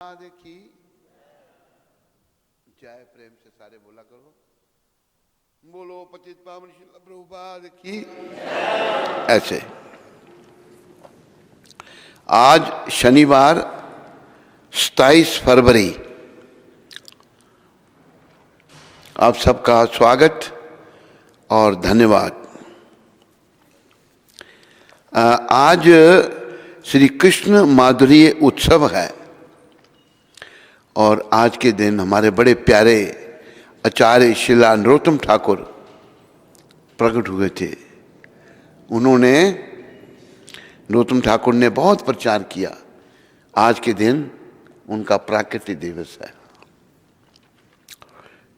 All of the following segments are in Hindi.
की जय। प्रेम से सारे बोला करो, बोलो पतित पावन श्रील प्रभुपाद की। ऐसे आज शनिवार 27 फरवरी, आप सबका स्वागत और धन्यवाद। आज श्री कृष्ण माधुर्य उत्सव है और आज के दिन हमारे बड़े प्यारे आचार्य शिला नरोत्तम ठाकुर प्रकट हुए थे। उन्होंने नरोत्तम ठाकुर ने बहुत प्रचार किया। आज के दिन उनका प्राकट्य दिवस है।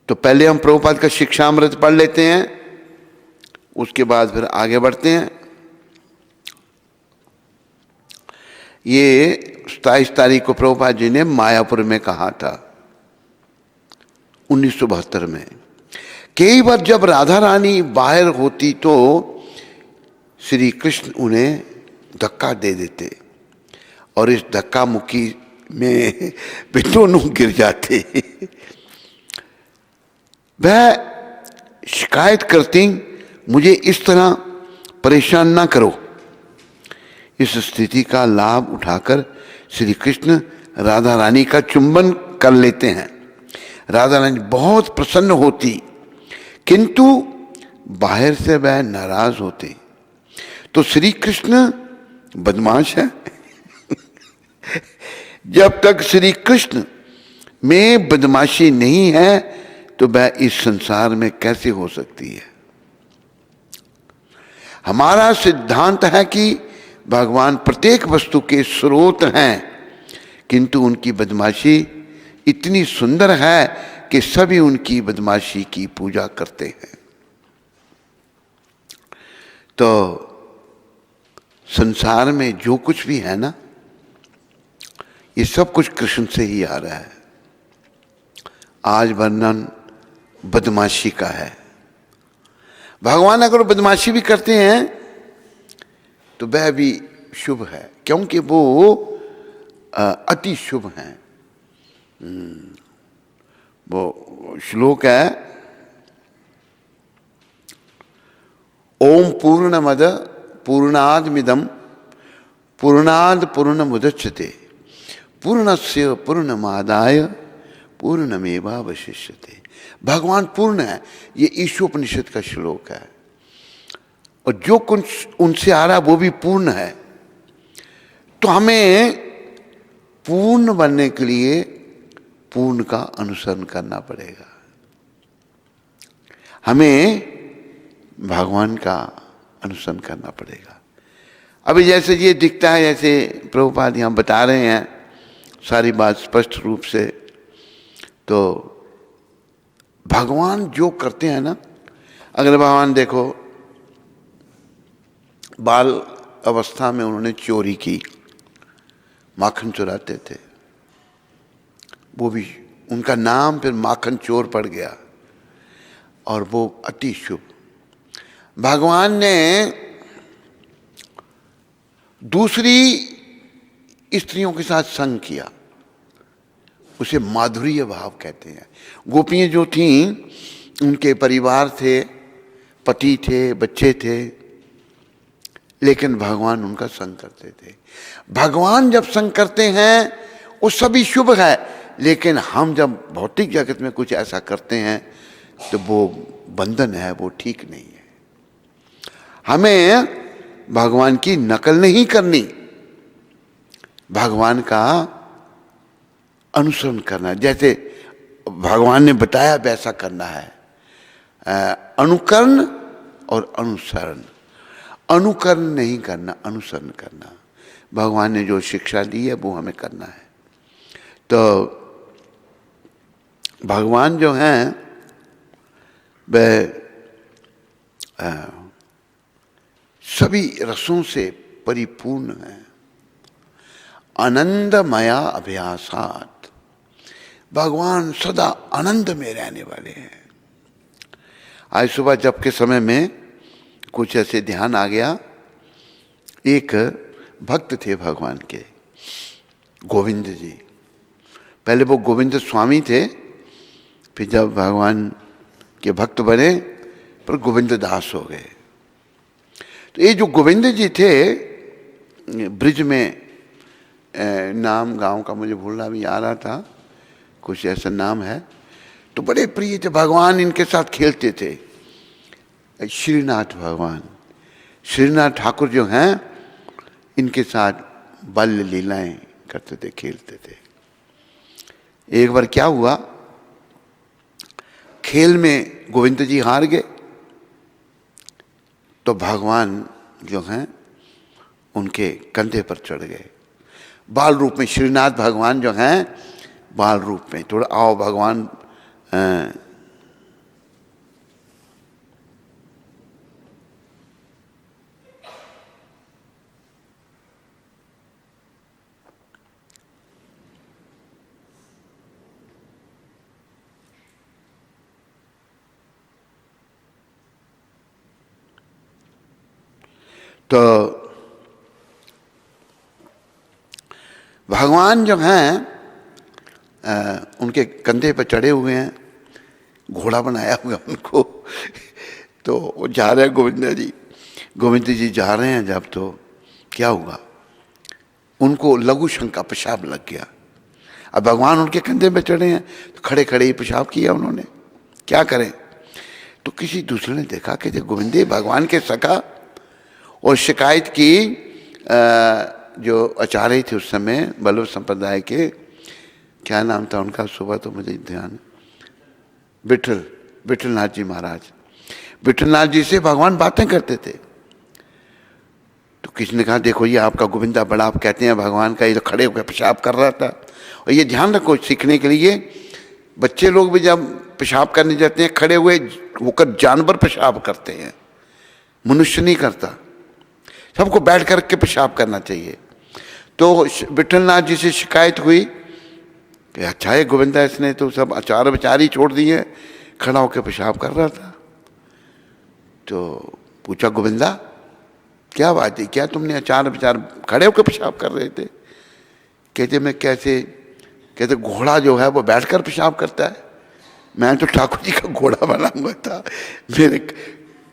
तो पहले हम प्रभुपाद का शिक्षामृत पढ़ लेते हैं, उसके बाद फिर आगे बढ़ते हैं। ये 27 तारीख को प्रभुपाद जी ने मायापुर में कहा था 1972 में। कई बार जब राधा रानी बाहर होती तो श्री कृष्ण उन्हें धक्का दे देते और इस धक्का मुक्की में वे दोनों गिर जाते। वह शिकायत करती, मुझे इस तरह परेशान ना करो। इस स्थिति का लाभ उठाकर श्री कृष्ण राधा रानी का चुंबन कर लेते हैं। राधा रानी बहुत प्रसन्न होती, किंतु बाहर से वह नाराज होते। तो श्री कृष्ण बदमाश है। जब तक श्री कृष्ण में बदमाशी नहीं है तो वह इस संसार में कैसे हो सकती है। हमारा सिद्धांत है कि भगवान प्रत्येक वस्तु के स्रोत हैं, किंतु उनकी बदमाशी इतनी सुंदर है कि सभी उनकी बदमाशी की पूजा करते हैं। तो संसार में जो कुछ भी है ना, ये सब कुछ कृष्ण से ही आ रहा है। आज वर्णन बदमाशी का है। भगवान अगर बदमाशी भी करते हैं तो वह भी शुभ है, क्योंकि वो अति शुभ हैं। वो श्लोक है, ओम पूर्णमद पूर्णादमिदं पूर्णाद पूर्णमुदच्यते पूर्णस्य पूर्णमादाय पूर्णमेवावशिष्यते। भगवान पूर्ण है, ये ईशोपनिषद का श्लोक है। और जो कुछ उनसे आ रहा वो भी पूर्ण है। तो हमें पूर्ण बनने के लिए पूर्ण का अनुसरण करना पड़ेगा। हमें भगवान का अनुसरण करना पड़ेगा। अभी जैसे ये दिखता है, जैसे प्रभुपाद यहाँ बता रहे हैं सारी बात स्पष्ट रूप से, तो भगवान जो करते हैं ना, अगर भगवान देखो बाल अवस्था में उन्होंने चोरी की, माखन चुराते थे, वो भी उनका नाम फिर माखन चोर पड़ गया और वो अति शुभ। भगवान ने दूसरी स्त्रियों के साथ संग किया, उसे माधुर्य भाव कहते हैं। गोपियां जो थीं उनके परिवार थे, पति थे, बच्चे थे, लेकिन भगवान उनका संग करते थे। भगवान जब संग करते हैं वो सभी शुभ है, लेकिन हम जब भौतिक जगत में कुछ ऐसा करते हैं तो वो बंधन है, वो ठीक नहीं है। हमें भगवान की नकल नहीं करनी, भगवान का अनुसरण करना। जैसे भगवान ने बताया वैसा करना है। अनुकरण और अनुसरण, अनुकरण नहीं करना, अनुसरण करना। भगवान ने जो शिक्षा दी है वो हमें करना है। तो भगवान जो हैं वह सभी रसों से परिपूर्ण हैं। आनंदमया अभ्यासात, भगवान सदा आनंद में रहने वाले हैं। आज सुबह जप के समय में कुछ ऐसे ध्यान आ गया। एक भक्त थे भगवान के, गोविंद जी। पहले वो गोविंद स्वामी थे, फिर जब भगवान के भक्त बने पर गोविंद दास हो गए। तो ये जो गोविंद जी थे ब्रिज में, नाम गांव का मुझे भूलना भी आ रहा था, कुछ ऐसा नाम है, तो बड़े प्रिय थे, भगवान इनके साथ खेलते थे। श्रीनाथ भगवान, श्रीनाथ ठाकुर जो हैं इनके साथ बाल्य लीलाएं करते थे, खेलते थे। एक बार क्या हुआ, खेल में गोविंद जी हार गए, तो भगवान जो हैं उनके कंधे पर चढ़ गए, बाल रूप में। श्रीनाथ भगवान जो हैं बाल रूप में, थोड़ा आओ भगवान तो भगवान जो हैं उनके कंधे पर चढ़े हुए हैं, घोड़ा बनाया हुआ उनको। तो वो जा रहे हैं गोविंद जी जा रहे हैं जब, तो क्या हुआ, उनको लघु शंका, पेशाब लग गया। अब भगवान उनके कंधे पे चढ़े हैं, तो खड़े खड़े ही पेशाब किया उन्होंने, क्या करें। तो किसी दूसरे ने देखा कि गोविंद जी भगवान के सखा, और शिकायत की जो आचार्य थे उस समय बल्लभ संप्रदाय के, क्या नाम था उनका, सुबह तो मुझे ध्यान, विठलनाथ जी महाराज। विठलनाथ जी से भगवान बातें करते थे। तो किसी ने कहा देखो ये आपका गोविंदा बड़ा, आप कहते हैं भगवान का, ये तो खड़े होकर पेशाब कर रहा था। और ये ध्यान रखो, सीखने के लिए बच्चे लोग भी जब पेशाब करने जाते हैं खड़े हुए होकर, जानवर पेशाब करते हैं, मनुष्य नहीं करता। सबको बैठ करके पेशाब करना चाहिए। तो विठलनाथ जी से शिकायत हुई कि अच्छा है गोविंदा, इसने तो सब अचार विचार ही छोड़ दिए, खड़ा होकर पेशाब कर रहा था। तो पूछा गोविंदा क्या बात है, क्या तुमने अचार विचार खड़े होकर पेशाब कर रहे थे। कहते मैं कैसे, कहते घोड़ा जो है वो बैठकर पेशाब करता है, मैं तो ठाकुर जी का घोड़ा बना हुआ था, मेरे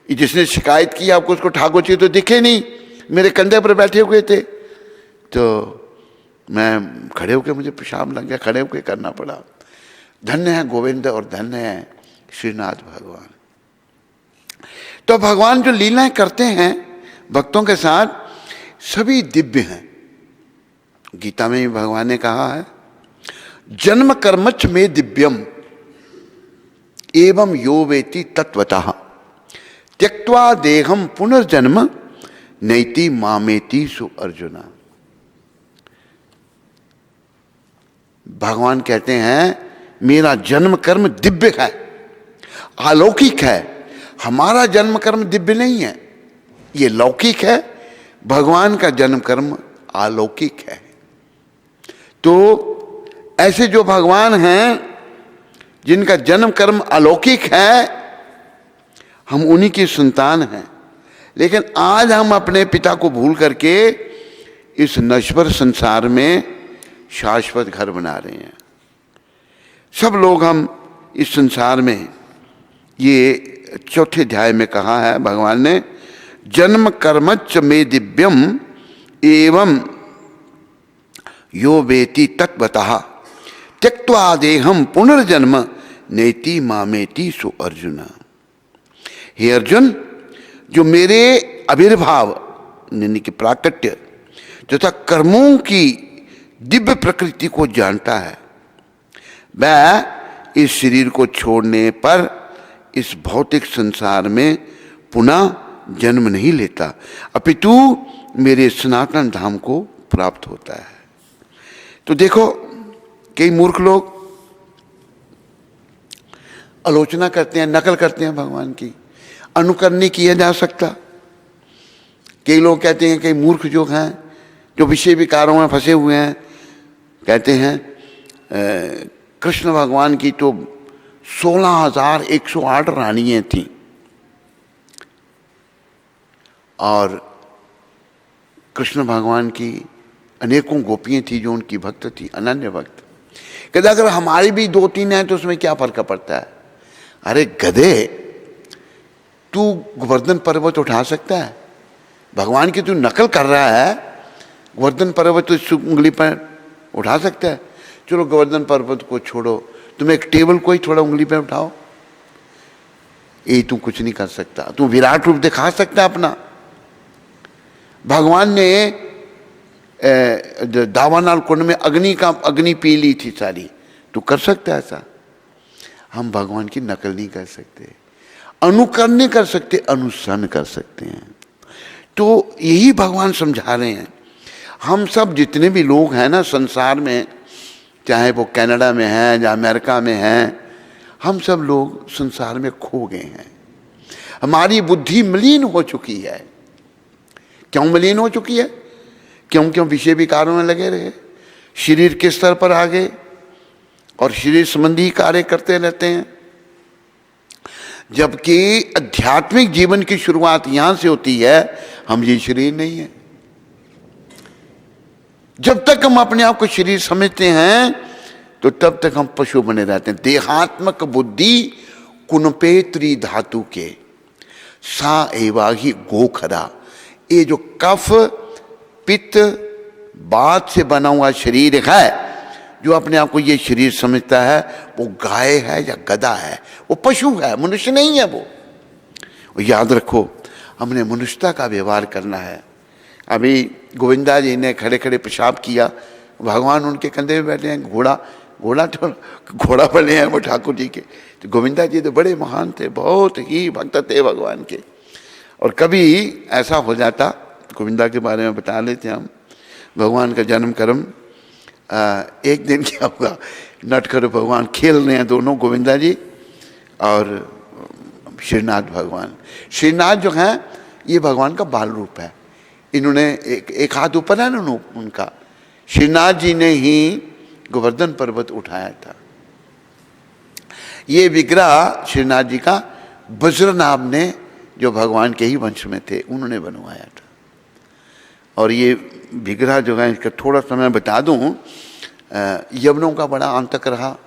जिसने शिकायत की आपको उसको ठाकुर जी तो दिखे नहीं, मेरे कंधे पर बैठे हुए थे, तो मैं खड़े होकर, मुझे पेशाब लग गया, खड़े होकर करना पड़ा। धन्य है गोविंद और धन्य है श्रीनाथ भगवान। तो भगवान जो लीलाएं करते हैं भक्तों के साथ, सभी दिव्य हैं। गीता में भी भगवान ने कहा है जन्म कर्मच में दिव्यम एवं यो वेति तत्वतः त्यक्त्वा देहम पुनर्जन्म नैति मामेति सु अर्जुना। भगवान कहते हैं मेरा जन्म कर्म दिव्य है, अलौकिक है। हमारा जन्म कर्म दिव्य नहीं है, ये लौकिक है। भगवान का जन्म कर्म अलौकिक है। तो ऐसे जो भगवान हैं जिनका जन्म कर्म अलौकिक है, हम उन्हीं की संतान हैं। लेकिन आज हम अपने पिता को भूल करके इस नश्वर संसार में शाश्वत घर बना रहे हैं। सब लोग हम इस संसार में, ये चौथे अध्याय में कहा है भगवान ने, जन्म कर्मच में दिव्यम एवं यो वेति तत्वतः त्यक्त्वा देहम पुनर्जन्म नेति मामेति सु अर्जुन। हे अर्जुन, जो मेरे आविर्भाव यानी कि प्राकट्य तथा कर्मों की दिव्य प्रकृति को जानता है, वह इस शरीर को छोड़ने पर इस भौतिक संसार में पुनः जन्म नहीं लेता, अपितु मेरे सनातन धाम को प्राप्त होता है। तो देखो कई मूर्ख लोग आलोचना करते हैं, नकल करते हैं भगवान की, अनुकरण नहीं किया जा सकता। कई लोग कहते हैं, कई मूर्ख जो हैं, जो विषय विकारों में फंसे हुए हैं, कहते हैं कृष्ण भगवान की तो 16,108 रानियां थीं और कृष्ण भगवान की अनेकों गोपियां थी जो उनकी भक्त थी, अनन्य भक्त। कहते अगर हमारी भी 2-3 हैं तो उसमें क्या फर्क पड़ता है? अरे गधे, तू गोवर्धन पर्वत उठा सकता है? भगवान की तू नकल कर रहा है। गोवर्धन पर्वत तो इस उंगली पर उठा सकता है। चलो गोवर्धन पर्वत को छोड़ो, तुम एक टेबल को ही थोड़ा उंगली पे उठाओ, ये तू कुछ नहीं कर सकता। तू विराट रूप दिखा सकता है अपना। भगवान ने दावानल कुंड में अग्नि पी ली थी सारी, तू कर सकता है ऐसा? हम भगवान की नकल नहीं कर सकते, अनुकरण नहीं कर सकते, अनुसरण कर सकते हैं। तो यही भगवान समझा रहे हैं। हम सब जितने भी लोग हैं ना संसार में, चाहे वो कनाडा में हैं या अमेरिका में हैं, हम सब लोग संसार में खो गए हैं। हमारी बुद्धि मलिन हो चुकी है। क्यों मलिन हो चुकी है? क्यों विषय विकारों में लगे रहे, शरीर के स्तर पर आ गए और शरीर संबंधी कार्य करते रहते हैं। जबकि आध्यात्मिक जीवन की शुरुआत यहां से होती है। हम ये शरीर नहीं है। जब तक हम अपने आप को शरीर समझते हैं तो तब तक हम पशु बने रहते हैं। देहात्मक बुद्धि कुनपेत्री धातु के सा एवाही गोखरा। ये जो कफ पित्त बात से बना हुआ शरीर है, जो अपने आप को ये शरीर समझता है, वो गाय है या गधा है, वो पशु है, मनुष्य नहीं है। वो याद रखो, हमने मनुष्यता का व्यवहार करना है। अभी गोविंदा जी ने खड़े खड़े पेशाब किया, भगवान उनके कंधे में बैठे हैं। घोड़ा बने हैं वो ठाकुर जी के। तो गोविंदा जी तो बड़े महान थे, बहुत ही भक्त थे भगवान के। और कभी ऐसा हो जाता, गोविंदा के बारे में बता लेते हम, भगवान का जन्म कर्म। एक दिन क्या होगा, नटखट भगवान खेल रहे हैं दोनों, गोविंदा जी और श्रीनाथ भगवान। श्रीनाथ जो हैं ये भगवान का बाल रूप है। इन्होंने एक हाथ ऊपर है ना उनका, श्रीनाथ जी ने ही गोवर्धन पर्वत उठाया था। ये विग्रह श्रीनाथ जी का वज्रनाभ ने, जो भगवान के ही वंश में थे, उन्होंने बनवाया था। और ये विग्रह जो है, इसका थोड़ा समय बता दूं, यवनों का बड़ा आंतक रहा।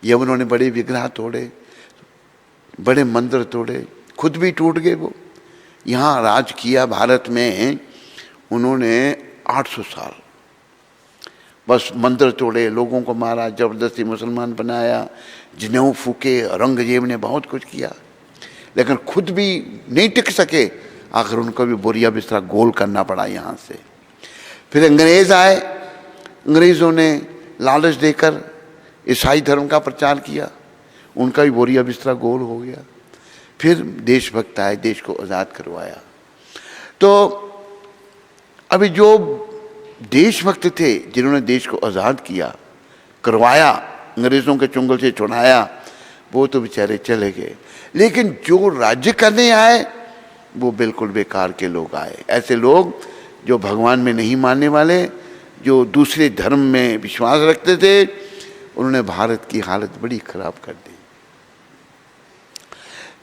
यवनों ने बड़े विग्रह तोड़े, बड़े मंदिर तोड़े, खुद भी टूट गए। वो यहाँ राज किया भारत में उन्होंने 800 साल, बस मंदिर तोड़े, लोगों को मारा, जबरदस्ती मुसलमान बनाया, जनेऊ फूके, औरंगजेब ने बहुत कुछ किया, लेकिन खुद भी नहीं टिक सके। आखिर उनको भी बोरिया बिस्तरा गोल करना पड़ा यहाँ से। फिर अंग्रेज आए, अंग्रेज़ों ने लालच देकर ईसाई धर्म का प्रचार किया, उनका भी बोरिया बिस्तरा गोल हो गया। फिर देशभक्त आए, देश को आज़ाद करवाया। तो अभी जो देशभक्त थे, जिन्होंने देश को आज़ाद किया, करवाया, अंग्रेज़ों के चुंगल से छुड़ाया, वो तो बेचारे चले गए। लेकिन जो राज्य करने आए वो बिल्कुल बेकार के लोग आए। ऐसे लोग जो भगवान में नहीं मानने वाले, जो दूसरे धर्म में विश्वास रखते थे, उन्होंने भारत की हालत बड़ी खराब कर दी।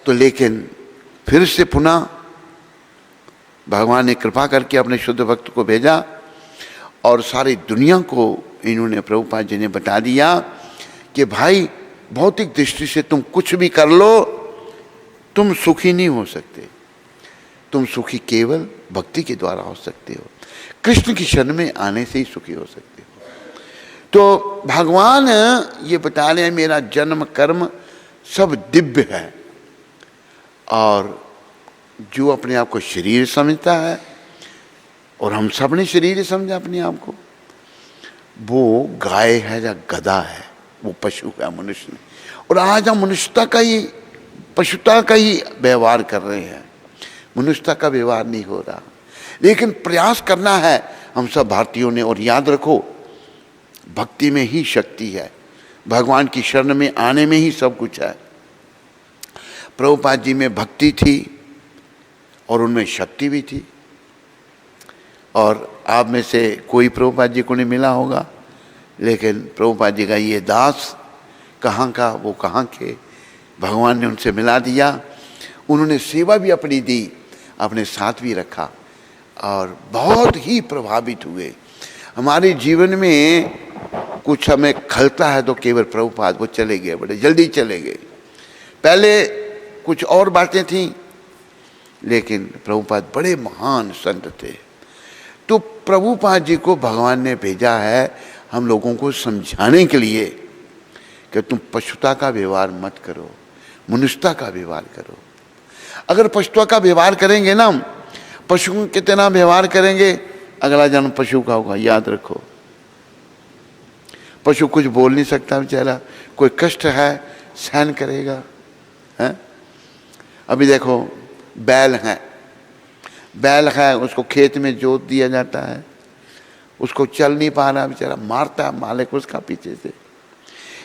तो लेकिन फिर से पुनः भगवान ने कृपा करके अपने शुद्ध भक्त को भेजा और सारी दुनिया को इन्होंने, प्रभुपाद जी ने बता दिया कि भाई भौतिक दृष्टि से तुम कुछ भी कर लो, तुम सुखी नहीं हो सकते। तुम सुखी केवल भक्ति के द्वारा हो सकते हो, कृष्ण की शरण में आने से ही सुखी हो सकते हो। तो भगवान ये बता रहे हैं, मेरा जन्म कर्म सब दिव्य है। और जो अपने आप को शरीर समझता है, और हम सब ने शरीर समझा अपने आप को, वो गाय है या गधा है, वो पशु है, मनुष्य नहीं। और आज हम मनुष्यता का ही, पशुता का ही व्यवहार कर रहे हैं, मनुष्यता का व्यवहार नहीं हो रहा। लेकिन प्रयास करना है हम सब भारतीयों ने। और याद रखो, भक्ति में ही शक्ति है, भगवान की शरण में आने में ही सब कुछ है। प्रभुपाद जी में भक्ति थी और उनमें शक्ति भी थी। और आप में से कोई प्रभुपाद जी को नहीं मिला होगा, लेकिन प्रभुपाद जी का ये दास कहाँ का, वो कहाँ के, भगवान ने उनसे मिला दिया। उन्होंने सेवा भी अपनी दी, अपने साथ भी रखा और बहुत ही प्रभावित हुए। हमारे जीवन में कुछ हमें खलता है तो केवल प्रभुपाद वो चले गए, बड़े जल्दी चले गए। पहले कुछ और बातें थीं, लेकिन प्रभुपाद बड़े महान संत थे। तो प्रभुपाद जी को भगवान ने भेजा है हम लोगों को समझाने के लिए कि तुम पशुता का व्यवहार मत करो, मनुष्यता का व्यवहार करो। अगर पशुता का व्यवहार करेंगे ना, पशु कितना व्यवहार करेंगे, अगला जन्म पशु का होगा, याद रखो। पशु कुछ बोल नहीं सकता बेचारा, कोई कष्ट है सहन करेगा, है? अभी देखो बैल है, उसको खेत में जोत दिया जाता है, उसको चल नहीं पा रहा बेचारा, मारता है मालिक उसका पीछे से।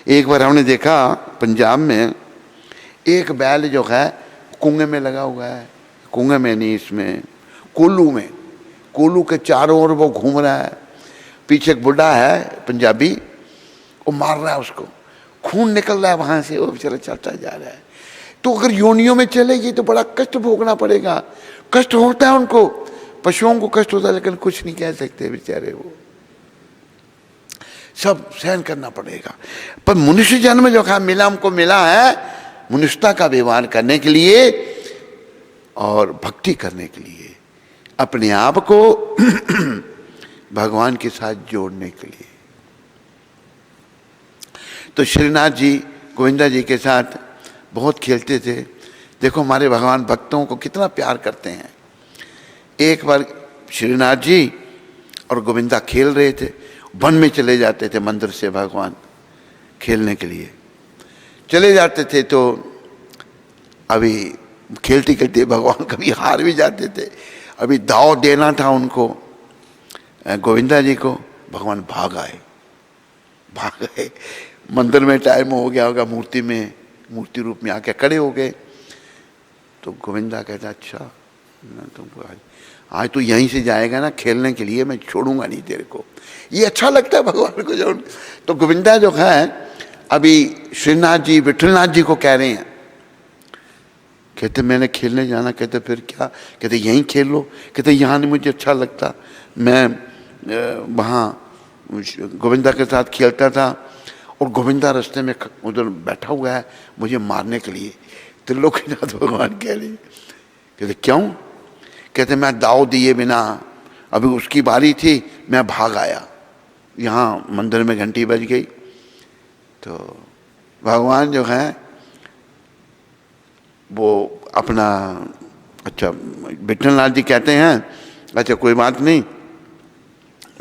एक बार हमने देखा पंजाब में एक बैल जो है कुएं में लगा हुआ है, कुएं में नहीं, इसमें कोल्लू के चारों ओर वो घूम रहा है। पीछे एक बुढ़ा है पंजाबी, वो मार रहा है उसको, खून निकल रहा है वहां से, वो बेचारा चलता जा रहा है। तो अगर योनियों में चलेगी तो बड़ा कष्ट भोगना पड़ेगा, कष्ट होता है उनको, पशुओं को कष्ट होता है, लेकिन कुछ नहीं कह सकते बेचारे, वो सब सहन करना पड़ेगा। पर मनुष्य जन्म जो है मिला, हमको मिला है मनुष्यता का व्यवहार करने के लिए और भक्ति करने के लिए, अपने आप को भगवान के साथ जोड़ने के लिए। तो श्रीनाथ जी गोविंदा जी के साथ बहुत खेलते थे। देखो हमारे भगवान भक्तों को कितना प्यार करते हैं। एक बार श्रीनाथ जी और गोविंदा खेल रहे थे, वन में चले जाते थे, मंदिर से भगवान खेलने के लिए चले जाते थे। तो अभी खेलते खेलते भगवान कभी हार भी जाते थे, अभी दाव देना था उनको गोविंदा जी को, भगवान भाग गए। मंदिर में टाइम हो गया होगा, मूर्ति रूप में आके खड़े हो गए। तो गोविंदा कहता अच्छा तुमको आज तो यहीं से जाएगा ना खेलने के लिए, मैं छोड़ूंगा नहीं तेरे को। ये अच्छा लगता है भगवान को जो। तो गोविंदा जो है अभी श्रीनाथ जी विठलनाथ जी को कह रहे हैं, कहते मैंने खेलने जाना। कहते फिर क्या? कहते यहीं खेल लो। कहते यहाँ नहीं मुझे अच्छा लगता, मैं वहाँ गोविंदा के साथ खेलता था और गोविंदा रास्ते में उधर बैठा हुआ है मुझे मारने के लिए। त्रिलोकीनाथ भगवान कह रही, कहते क्यों? कहते मैं दाव दिए बिना, अभी उसकी बारी थी, मैं भाग आया, यहाँ मंदिर में घंटी बज गई। तो भगवान जो है वो अपना अच्छा विठलनाथ जी कहते हैं अच्छा कोई बात नहीं,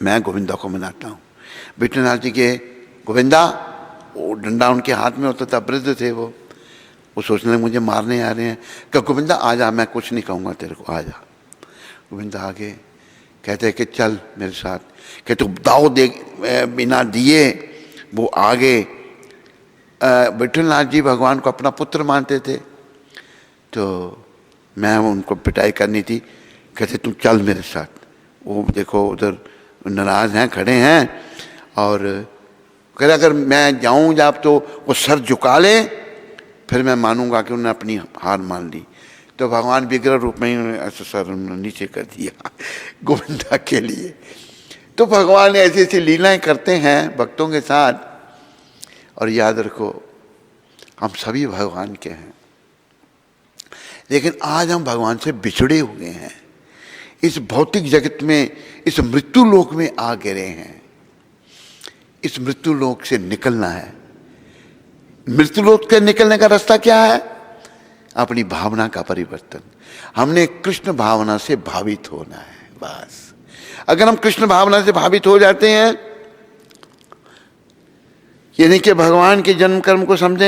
मैं गोविंदा को मनाता हूँ। विठलनाथ जी के गोविंदा, वो डंडा उनके हाथ में होता था, वृद्ध थे वो सोचने लगे मुझे मारने आ रहे हैं। क्या गोविंदा आ जा, मैं कुछ नहीं कहूँगा तेरे को, आ जा। गोविंदा आगे कहते हैं कि चल मेरे साथ। कहते दाव दे बिना दिए वो आगे। विठलनाथ जी भगवान को अपना पुत्र मानते थे, तो मैं उनको पिटाई करनी थी। कहते तुम चल मेरे साथ। वो देखो उधर नाराज हैं, खड़े हैं, और कह अगर मैं जाऊँ जब तो वो सर झुका ले, फिर मैं मानूंगा कि उन्होंने अपनी हार मान ली। तो भगवान विग्रह रूप में ही ऐसा सर नीचे कर दिया गोविंदा के लिए। तो भगवान ऐसी ऐसी लीलाएं करते हैं भक्तों के साथ। और याद रखो हम सभी भगवान के हैं, लेकिन आज हम भगवान से बिछड़े हुए हैं, इस भौतिक जगत में, इस मृत्यु लोक में आ गिरे हैं। इस मृत्यु लोक से निकलना है। मृत्यु लोक से निकलने का रास्ता क्या है? अपनी भावना का परिवर्तन। हमने कृष्ण भावना से भावित होना है, बस। अगर हम कृष्ण भावना से भावित हो जाते हैं, यानी कि भगवान के जन्म कर्म को समझ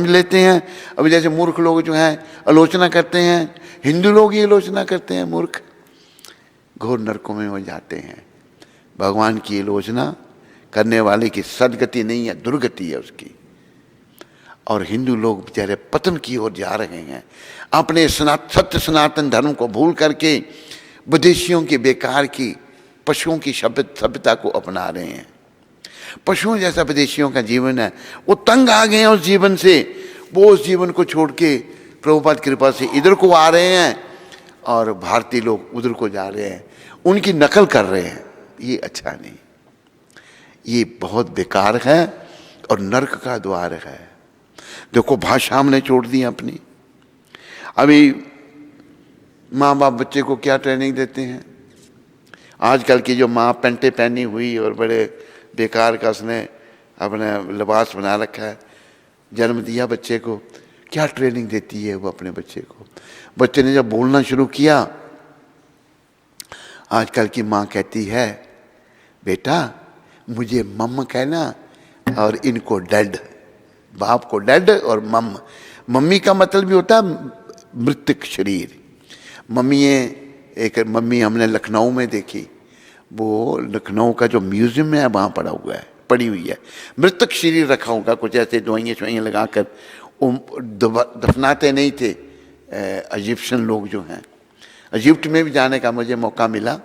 लेते हैं। अभी जैसे मूर्ख लोग जो हैं आलोचना करते हैं, हिंदू लोग ही आलोचना करते हैं, मूर्ख घोर नरकों में हो जाते हैं। भगवान की आलोचना करने वाले की सदगति नहीं है, दुर्गति है उसकी। और हिंदू लोग बेचारे पतन की ओर जा रहे हैं, अपने सत्य सनातन धर्म को भूल करके विदेशियों की बेकार की पशुओं की सभ्यता को अपना रहे हैं। पशुओं जैसा विदेशियों का जीवन है, वो तंग आ गए हैं उस जीवन से, वो उस जीवन को छोड़ के प्रभुपाद कृपा से इधर को आ रहे हैं, और भारतीय लोग उधर को जा रहे हैं, उनकी नकल कर रहे हैं। ये अच्छा नहीं, ये बहुत बेकार है और नरक का द्वार है। देखो भाषा हमने छोड़ दी अपनी। अभी माँ बाप बच्चे को क्या ट्रेनिंग देते हैं? आजकल की जो माँ पेंटे पहनी हुई और बड़े बेकार का उसने अपना लिबास बना रखा है, जन्म दिया बच्चे को, क्या ट्रेनिंग देती है वो अपने बच्चे को? बच्चे ने जब बोलना शुरू किया, आजकल की माँ कहती है, बेटा मुझे मम्म कहना और इनको डैड, बाप को डैड और मम्मी का मतलब भी होता है मृतक शरीर। एक मम्मी हमने लखनऊ में देखी, वो लखनऊ का जो म्यूजियम है वहाँ पड़ी हुई है, मृतक शरीर रखा होगा, कुछ ऐसे दवाइयाँ शवाइयाँ लगाकर दफनाते नहीं थे इजिप्शियन लोग जो हैं। इजिप्ट में भी जाने का मुझे मौका मिला,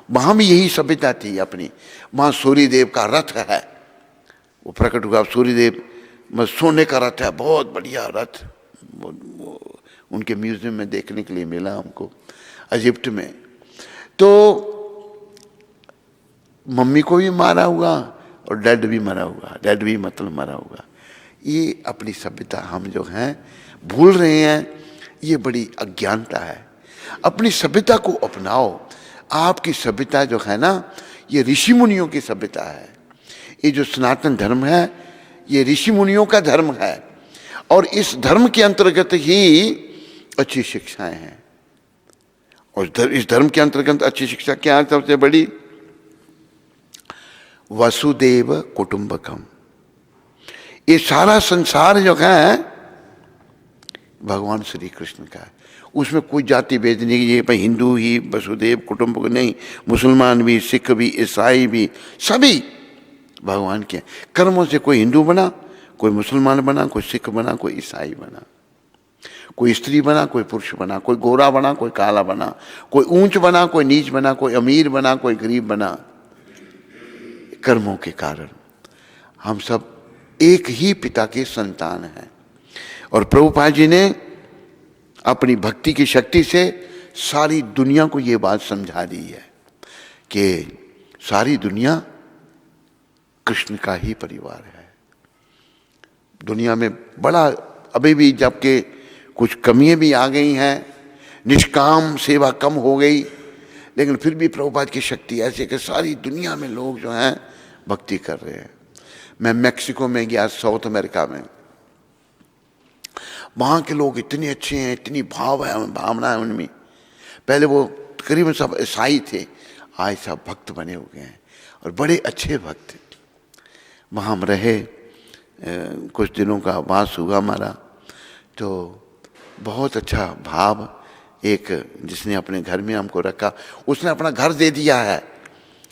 वहाँ भी यही सभ्यता थी अपनी। वहाँ सूर्य देव का रथ है, वो प्रकट हुआ सूर्य देव, सोने का रथ है, बहुत बढ़िया रथ, वो उनके म्यूजियम में देखने के लिए मिला हमको इजिप्ट में। तो मम्मी को भी मारा हुआ और डैड भी मरा हुआ, डैड भी मतलब मरा हुआ। ये अपनी सभ्यता हम जो हैं भूल रहे हैं, ये बड़ी अज्ञानता है। अपनी सभ्यता को अपनाओ। आपकी सभ्यता जो है ना, ये ऋषि मुनियों की सभ्यता है। ये जो सनातन धर्म है ये ऋषि मुनियों का धर्म है, और इस धर्म के अंतर्गत ही अच्छी शिक्षाएं हैं। और इस धर्म के अंतर्गत अच्छी शिक्षा क्या है? सबसे बड़ी वसुदेव कुटुंबकम। ये सारा संसार जो है भगवान श्री कृष्ण का है, उसमें कोई जाति भेद नहीं, ये भाई हिंदू ही वसुदेव कुटुंबक नहीं, मुसलमान भी, सिख भी, ईसाई भी, सभी भगवान के। कर्मों से कोई हिंदू बना, कोई मुसलमान बना, कोई सिख बना, कोई ईसाई बना, कोई स्त्री बना, कोई पुरुष बना, कोई गोरा बना, कोई काला बना, कोई ऊंच बना, कोई नीच बना, कोई अमीर बना, कोई गरीब बना। कर्मों के कारण हम सब एक ही पिता के संतान हैं। और प्रभुपाद जी ने अपनी भक्ति की शक्ति से सारी दुनिया को ये बात समझा दी है कि सारी दुनिया कृष्ण का ही परिवार है। दुनिया में बड़ा अभी भी, जबकि कुछ कमियां भी आ गई हैं, निष्काम सेवा कम हो गई, लेकिन फिर भी प्रभुपाद की शक्ति ऐसी कि सारी दुनिया में लोग जो हैं भक्ति कर रहे हैं। मैं मैक्सिको में गया, साउथ अमेरिका में, वहाँ के लोग इतने अच्छे हैं, इतनी भावना है उनमें। पहले वो तकरीबन सब ईसाई थे, आज सब भक्त बने हुए हैं और बड़े अच्छे भक्त। वहाँ हम रहे, कुछ दिनों का वास हुआ हमारा, तो बहुत अच्छा भाव। एक जिसने अपने घर में हमको रखा, उसने अपना घर दे दिया है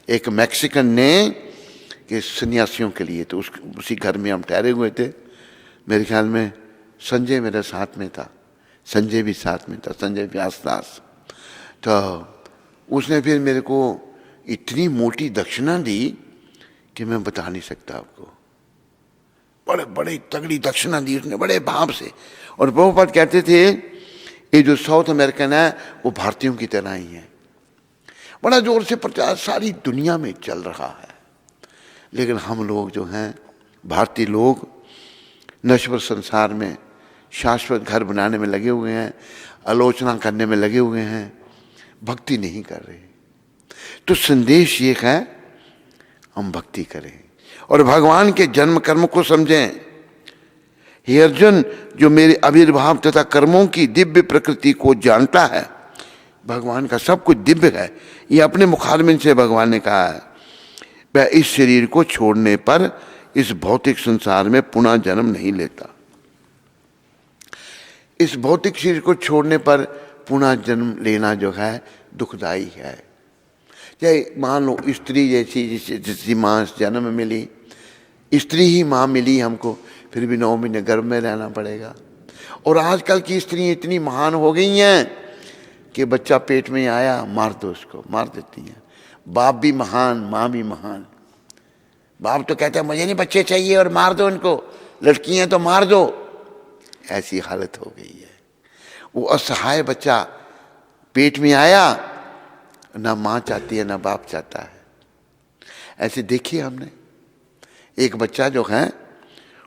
एक मैक्सिकन ने, कि सन्यासियों के लिए। तो उसी घर में हम ठहरे हुए थे। मेरे ख्याल में संजय मेरे साथ में था, संजय भी साथ में था, संजय व्यासदास। तो उसने फिर मेरे को इतनी मोटी दक्षिणा दी कि मैं बता नहीं सकता आपको। बड़े बड़े तगड़ी दक्षिणा दी उसने, बड़े भाव से। और प्रभुपाद कहते थे ये जो साउथ अमेरिकन है वो भारतीयों की तरह ही है। बड़ा जोर से प्रचार सारी दुनिया में चल रहा है, लेकिन हम लोग जो हैं भारतीय लोग नश्वर संसार में शाश्वत घर बनाने में लगे हुए हैं, आलोचना करने में लगे हुए हैं, भक्ति नहीं कर रहे। तो संदेश ये है हम भक्ति करें और भगवान के जन्म कर्म को समझें। हे अर्जुन, जो मेरे आविर्भाव तथा कर्मों की दिव्य प्रकृति को जानता है, भगवान का सब कुछ दिव्य है, ये अपने मुखारबिंद से भगवान ने कहा है, वह इस शरीर को छोड़ने पर इस भौतिक संसार में पुनः जन्म नहीं लेता। इस भौतिक शरीर को छोड़ने पर पुनः जन्म लेना जो है दुखदाई है। चाहे मान लो स्त्री जैसी माँ जन्म मिली, स्त्री ही माँ मिली हमको, फिर भी 9 महीने गर्भ में रहना पड़ेगा। और आजकल की स्त्रियाँ इतनी महान हो गई हैं कि बच्चा पेट में आया, मार दो उसको, मार देती हैं। बाप भी महान, माँ भी महान। बाप तो कहता है मुझे नहीं बच्चे चाहिए और मार दो उनको, लड़कियां तो मार दो। ऐसी हालत हो गई है। वो असहाय बच्चा पेट में आया, ना माँ चाहती है ना बाप चाहता है। ऐसे देखिए हमने एक बच्चा जो है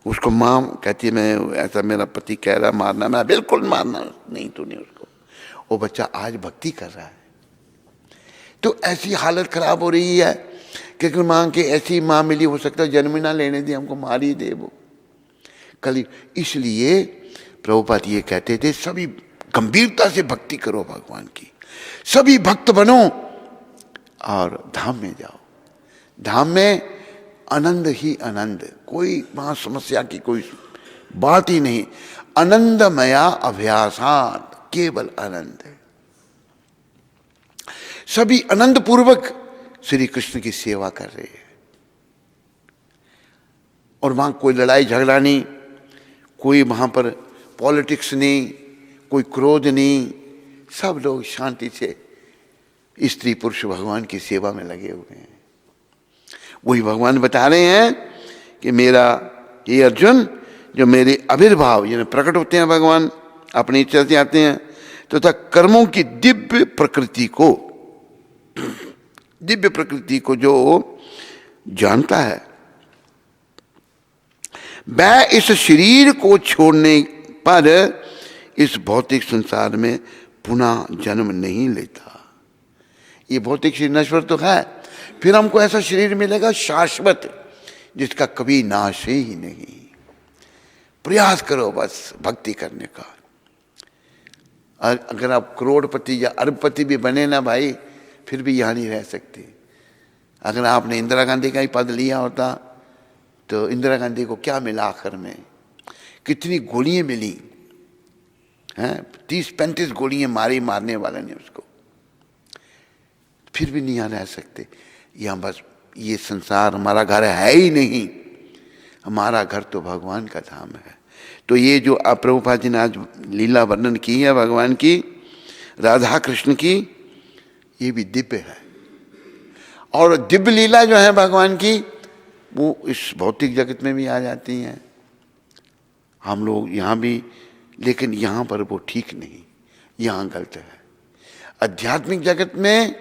उसको माँ कहती है मैं ऐसा मेरा पति कह रहा मारना, मैं बिल्कुल मारना नहीं तूने उसको। वो बच्चा आज भक्ति कर रहा है। तो ऐसी हालत खराब हो रही है क्योंकि माँ के ऐसी माँ मिली, हो सकता है जन्म ना लेने दे, हमको मार ही दे वो कल। इसलिए प्रभुपाद ये कहते थे सभी गंभीरता से भक्ति करो भगवान की, सभी भक्त बनो और धाम में जाओ। धाम में आनंद ही आनंद, कोई वहां समस्या की कोई बात ही नहीं। आनंदमया अभ्यासात, केवल आनंद है। सभी आनंद पूर्वक श्री कृष्ण की सेवा कर रहे हैं और वहां कोई लड़ाई झगड़ा नहीं, कोई वहां पर पॉलिटिक्स नहीं, कोई क्रोध नहीं, सब लोग शांति से स्त्री पुरुष भगवान की सेवा में लगे हुए हैं। वही भगवान बता रहे हैं कि मेरा ये अर्जुन जो मेरे आविर्भाव यानी प्रकट होते हैं भगवान अपनी इच्छा से आते हैं, तो तथा कर्मों की दिव्य प्रकृति को जो जानता है वह इस शरीर को छोड़ने पर इस भौतिक संसार में पुनः जन्म नहीं लेता। ये भौतिक शरीर नश्वर तो है, फिर हमको ऐसा शरीर मिलेगा शाश्वत जिसका कभी नाश ही नहीं। प्रयास करो बस भक्ति करने का। अगर आप करोड़पति या अरबपति भी बने ना भाई, फिर भी यहाँ नहीं रह सकते। अगर आपने इंदिरा गांधी का ही पद लिया होता तो इंदिरा गांधी को क्या मिला आखिर में? कितनी गोलियां मिली हैं, 30-35 गोलियां मारने वाले ने उसको, फिर भी नहीं यहाँ रह सकते। यहाँ बस ये संसार हमारा घर है ही नहीं, हमारा घर तो भगवान का धाम है। तो ये जो प्रभुपाद जी ने आज लीला वर्णन की है भगवान की, राधा कृष्ण की, ये भी दिव्य है। और दिव्य लीला जो है भगवान की वो इस भौतिक जगत में भी आ जाती हैं। हम लोग यहाँ भी, लेकिन यहाँ पर वो ठीक नहीं, यहाँ गलत है। आध्यात्मिक जगत में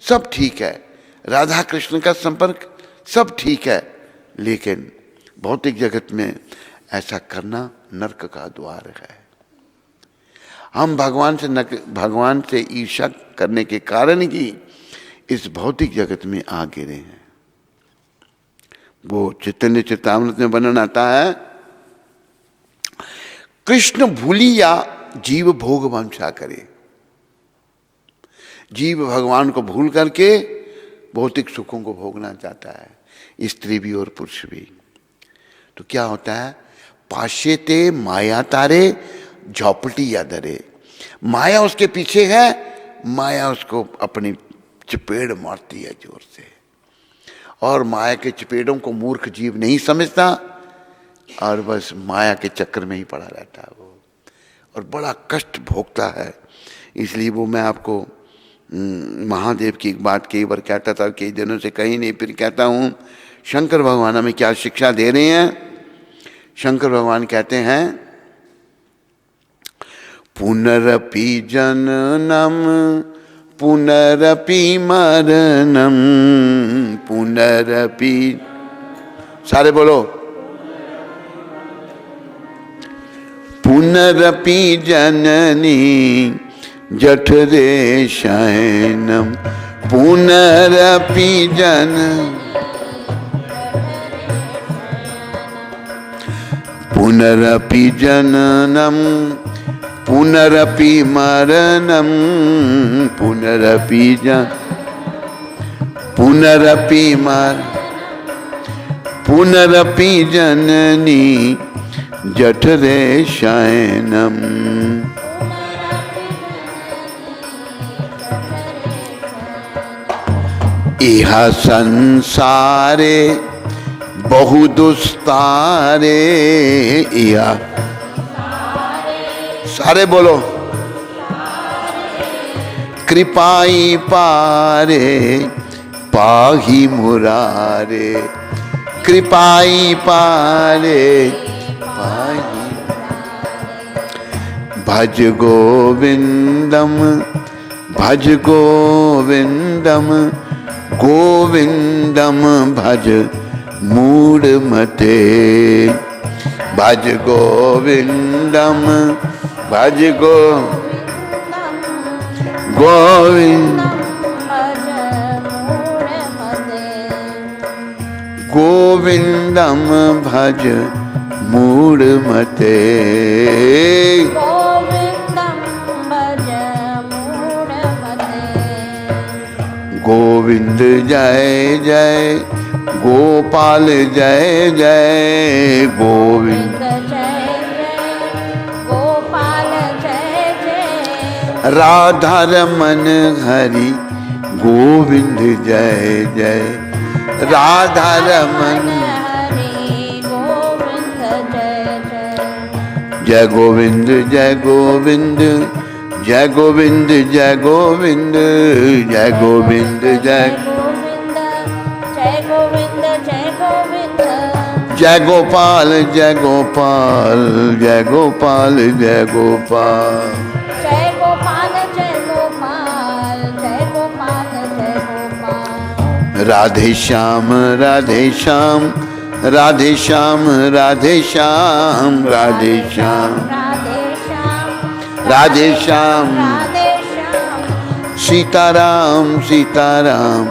सब ठीक है, राधा कृष्ण का संपर्क सब ठीक है, लेकिन भौतिक जगत में ऐसा करना नरक का द्वार है। हम भगवान से ईर्ष्या करने के कारण ही इस भौतिक जगत में आ गिरे हैं। वो चैतन्य चरितामृत में वर्णन आता है, कृष्ण भूलिया जीव भोग वांछा करे। जीव भगवान को भूल करके भौतिक सुखों को भोगना चाहता है, स्त्री भी और पुरुष भी। तो क्या होता है, पाश्यते माया तारे झौपटी या दरे। माया उसके पीछे है, माया उसको अपनी चपेड़ मारती है जोर से, और माया के चपेड़ों को मूर्ख जीव नहीं समझता और बस माया के चक्कर में ही पड़ा रहता है वो, और बड़ा कष्ट भोगता है। इसलिए वो मैं आपको महादेव की एक बात कई बार कहता था, कई दिनों से कहीं नहीं, फिर कहता हूँ, शंकर भगवान हमें क्या शिक्षा दे रहे हैं। शंकर भगवान कहते हैं, पुनरपि जननम पुनरपि मरणम पुनरपि, सारे बोलो, पुनरपि जननी जठरे शयनम पुनरपि जन पुनरपि जननम पुनरपि मरणम पुनरपि पुनरपि पुनरपि जननी जठरे शयनम। इह संसारे बहु दुस्तारे, इह सारे बोलो, कृपाई पारे पाही मुरारे, कृपाई पारे पाही। भज गोविंदम भज गोविंदम गोविंदम भज मूढ़ मते। भज गोविंदम भज गोविंद गोविंदम भज मूढ़ मते। गोविंद जय जय गोपाल जय जय गोविंद राधा रमन हरि गोविंद जय जय राधा रमन जय गोविंद जय गोविंद जय गोविंद जय गोविंद जय गोविंद जय जय गोपाल जय गोपाल जय गोपाल जय गोपाल जय गोपाल जय गोपाल जय गोपाल जय गोपाल। राधे श्याम राधे श्याम राधे श्याम राधे श्याम राधे श्याम राधे श्याम सीताराम सीताराम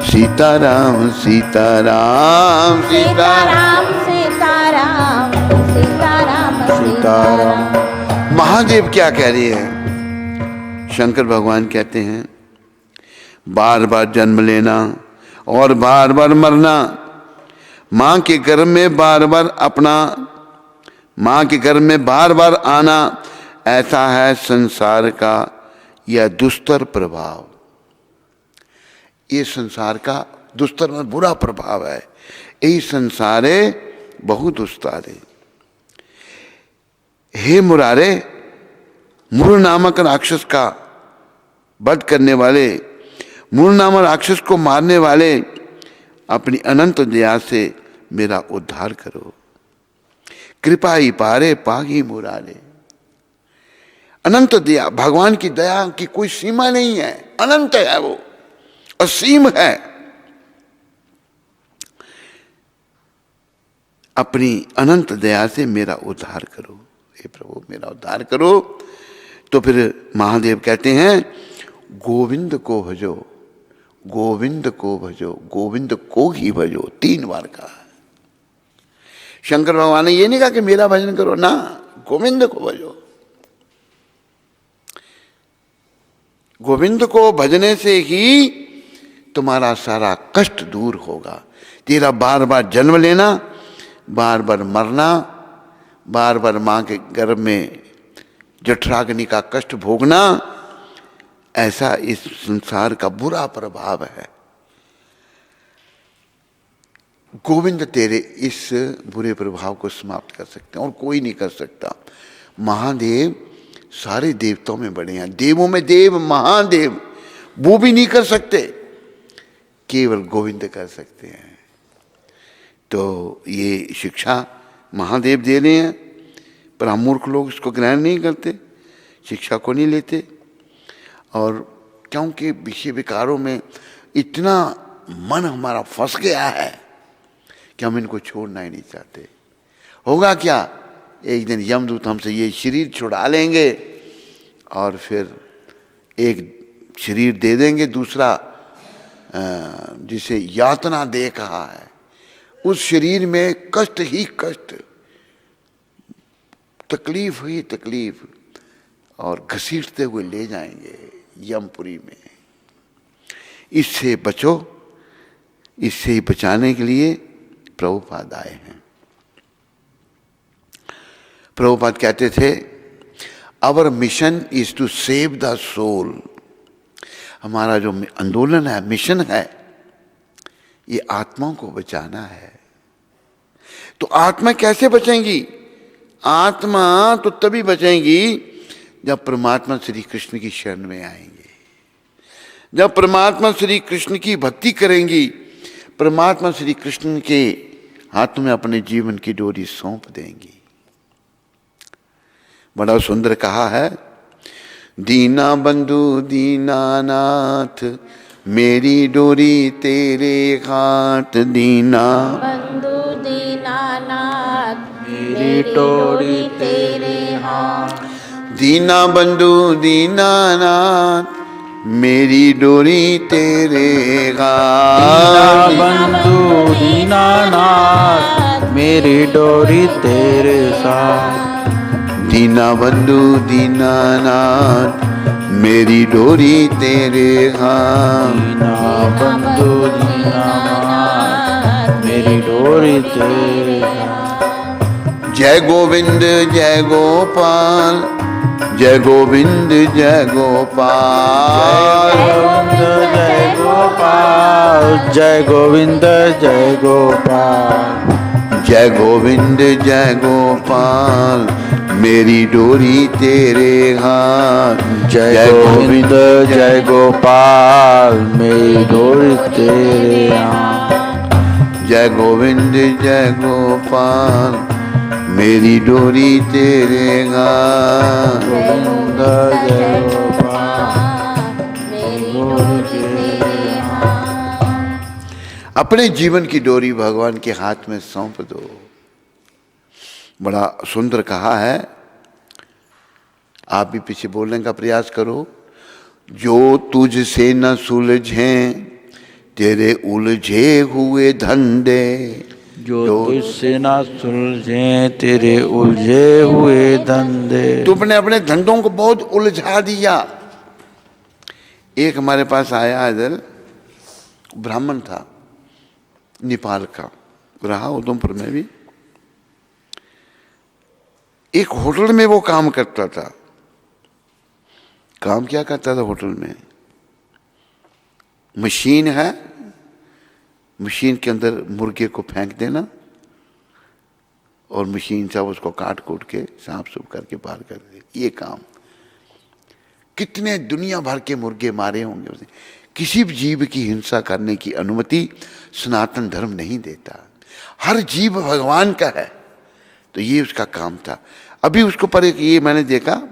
सीताराम सीताराम सीताराम सीताराम सीताराम सीताराम। महादेव क्या कह रहे हैं? शंकर भगवान कहते हैं बार बार जन्म लेना और बार बार मरना, माँ के गर्भ में बार बार माँ के गर्भ में बार बार आना, ऐसा है संसार का यह दुस्तर प्रभाव। ये संसार का दुस्तर में बुरा प्रभाव है। यही संसार है बहुत दुस्तारे। हे मुरारे, मूढ़ नामक राक्षस का वध करने वाले, मूढ़ नामक राक्षस को मारने वाले, अपनी अनंत दया से मेरा उद्धार करो। कृपा ही पारे पागी मुरारे। अनंत दया, भगवान की दया की कोई सीमा नहीं है, अनंत है, वो असीम है। अपनी अनंत दया से मेरा उद्धार करो। हे प्रभु मेरा उद्धार करो। तो फिर महादेव कहते हैं गोविंद को भजो, गोविंद को भजो, गोविंद को ही भजो। 3 बार कहा। शंकर भगवान ने ये नहीं कहा कि मेरा भजन करो ना, गोविंद को भजो। गोविंद को भजने से ही तुम्हारा सारा कष्ट दूर होगा। तेरा बार बार जन्म लेना, बार बार मरना, बार बार माँ के गर्भ में जठराग्नि का कष्ट भोगना, ऐसा इस संसार का बुरा प्रभाव है। गोविंद तेरे इस बुरे प्रभाव को समाप्त कर सकते हैं और कोई नहीं कर सकता। महादेव सारे देवताओं में बड़े हैं, देवों में देव महादेव, वो भी नहीं कर सकते, केवल गोविंद कर सकते हैं। तो ये शिक्षा महादेव दे रहे हैं, पर हम मूर्ख लोग इसको ग्रहण नहीं करते, शिक्षा को नहीं लेते। और क्योंकि विषय विकारों में इतना मन हमारा फंस गया है कि हम इनको छोड़ना ही नहीं चाहते। होगा क्या, एक दिन यमदूत हमसे ये शरीर छुड़ा लेंगे और फिर एक शरीर दे देंगे दूसरा, जिसे यातना दे कहा है। उस शरीर में कष्ट ही कष्ट, तकलीफ ही तकलीफ, और घसीटते हुए ले जाएंगे यमपुरी में। इससे बचो, इससे ही बचाने के लिए प्रभुपाद आए हैं। प्रभुपाद कहते थे our mission is to save the soul. हमारा जो आंदोलन है, मिशन है, ये आत्माओं को बचाना है। तो आत्मा कैसे बचेंगी? आत्मा तो तभी बचेंगी जब परमात्मा श्री कृष्ण की शरण में आएंगे, जब परमात्मा श्री कृष्ण की भक्ति करेंगी, परमात्मा श्री कृष्ण के हाथ में अपने जीवन की डोरी सौंप देंगी। बड़ा सुंदर कहा है, दीना बंधु दीनानाथ मेरी डोरी तेरे हाथ दीना। बंधु दीनानाथ मेरी डोरी तेरे हाथ। दीना बंधु दीनानाथ मेरी डोरी तेरे दीना हाथ। बंधु दीनानाथ मेरी डोरी तेरे साथ। दीना बंधु दीनानाथ मेरी डोरी तेरे हाथ। दीना बंधु दीनानाथ मेरी डोरी तेरे साथ। जय गोविंद जय गोपाल, जय गोविंद जय गोपाल। जय गोपाल, जय गोविंद जय गोपाल। जय गोविंद जय गोपाल मेरी डोरी तेरे हाथ। जय गोविंद जय गोपाल मेरी डोरी तेरे हाथ। जय गोविंद जय गोपाल मेरी डोरी तेरे हाथ। गोविंद जय गोपाल मेरी डोरी तेरे हाथ। अपने जीवन की डोरी भगवान के हाथ में सौंप दो। बड़ा सुंदर कहा है, आप भी पीछे बोलने का प्रयास करो। जो तुझसे न सुलझे तेरे उलझे हुए धंधे। जो तुझसे ना सुलझे तेरे उलझे हुए धंधे। तुमने अपने धंधों को बहुत उलझा दिया। एक हमारे पास आया इधर, ब्राह्मण था, नेपाल का, रहा उधमपुर में भी। एक होटल में वो काम करता था। काम क्या करता था होटल में? मशीन है, मशीन के अंदर मुर्गे को फेंक देना और मशीन से उसको काट कूट के साफ सुफ करके बाहर कर दे, ये काम। कितने दुनिया भर के मुर्गे मारे होंगे उसने। किसी भी जीव की हिंसा करने की अनुमति सनातन धर्म नहीं देता। हर जीव भगवान का है, तो ये उसका काम था। अभी उसको पर एक ये मैंने देखा,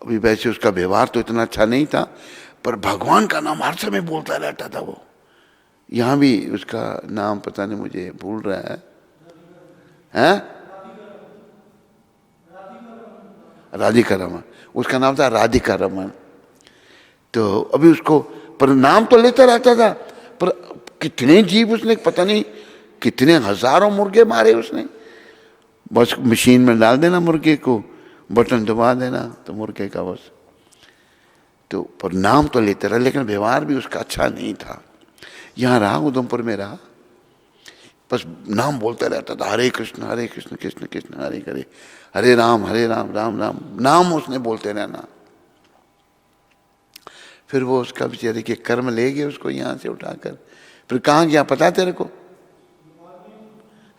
अभी वैसे उसका व्यवहार तो इतना अच्छा नहीं था, पर भगवान का नाम हर समय बोलता रहता था वो। यहां भी उसका नाम पता नहीं, मुझे भूल रहा है, हैं? राधिका रमन, उसका नाम था राधिका रमन। तो अभी उसको पर नाम तो लेता रहता था, पर कितने जीव उसने, पता नहीं कितने हजारों मुर्गे मारे उसने। बस मशीन में डाल देना मुर्गे को, बटन दबा देना तो मुर्गे का बस। तो पर नाम तो लेते रहा, लेकिन व्यवहार भी उसका अच्छा नहीं था। यहाँ रहा, उधमपुर में रहा, बस नाम बोलता रहता था, हरे कृष्ण कृष्ण कृष्ण हरे हरे, हरे राम राम राम, नाम उसने बोलते रहना। फिर वो उसका बेचारे के कर्म ले गए उसको यहाँ से उठाकर। फिर कहाँ गया पता तेरे को?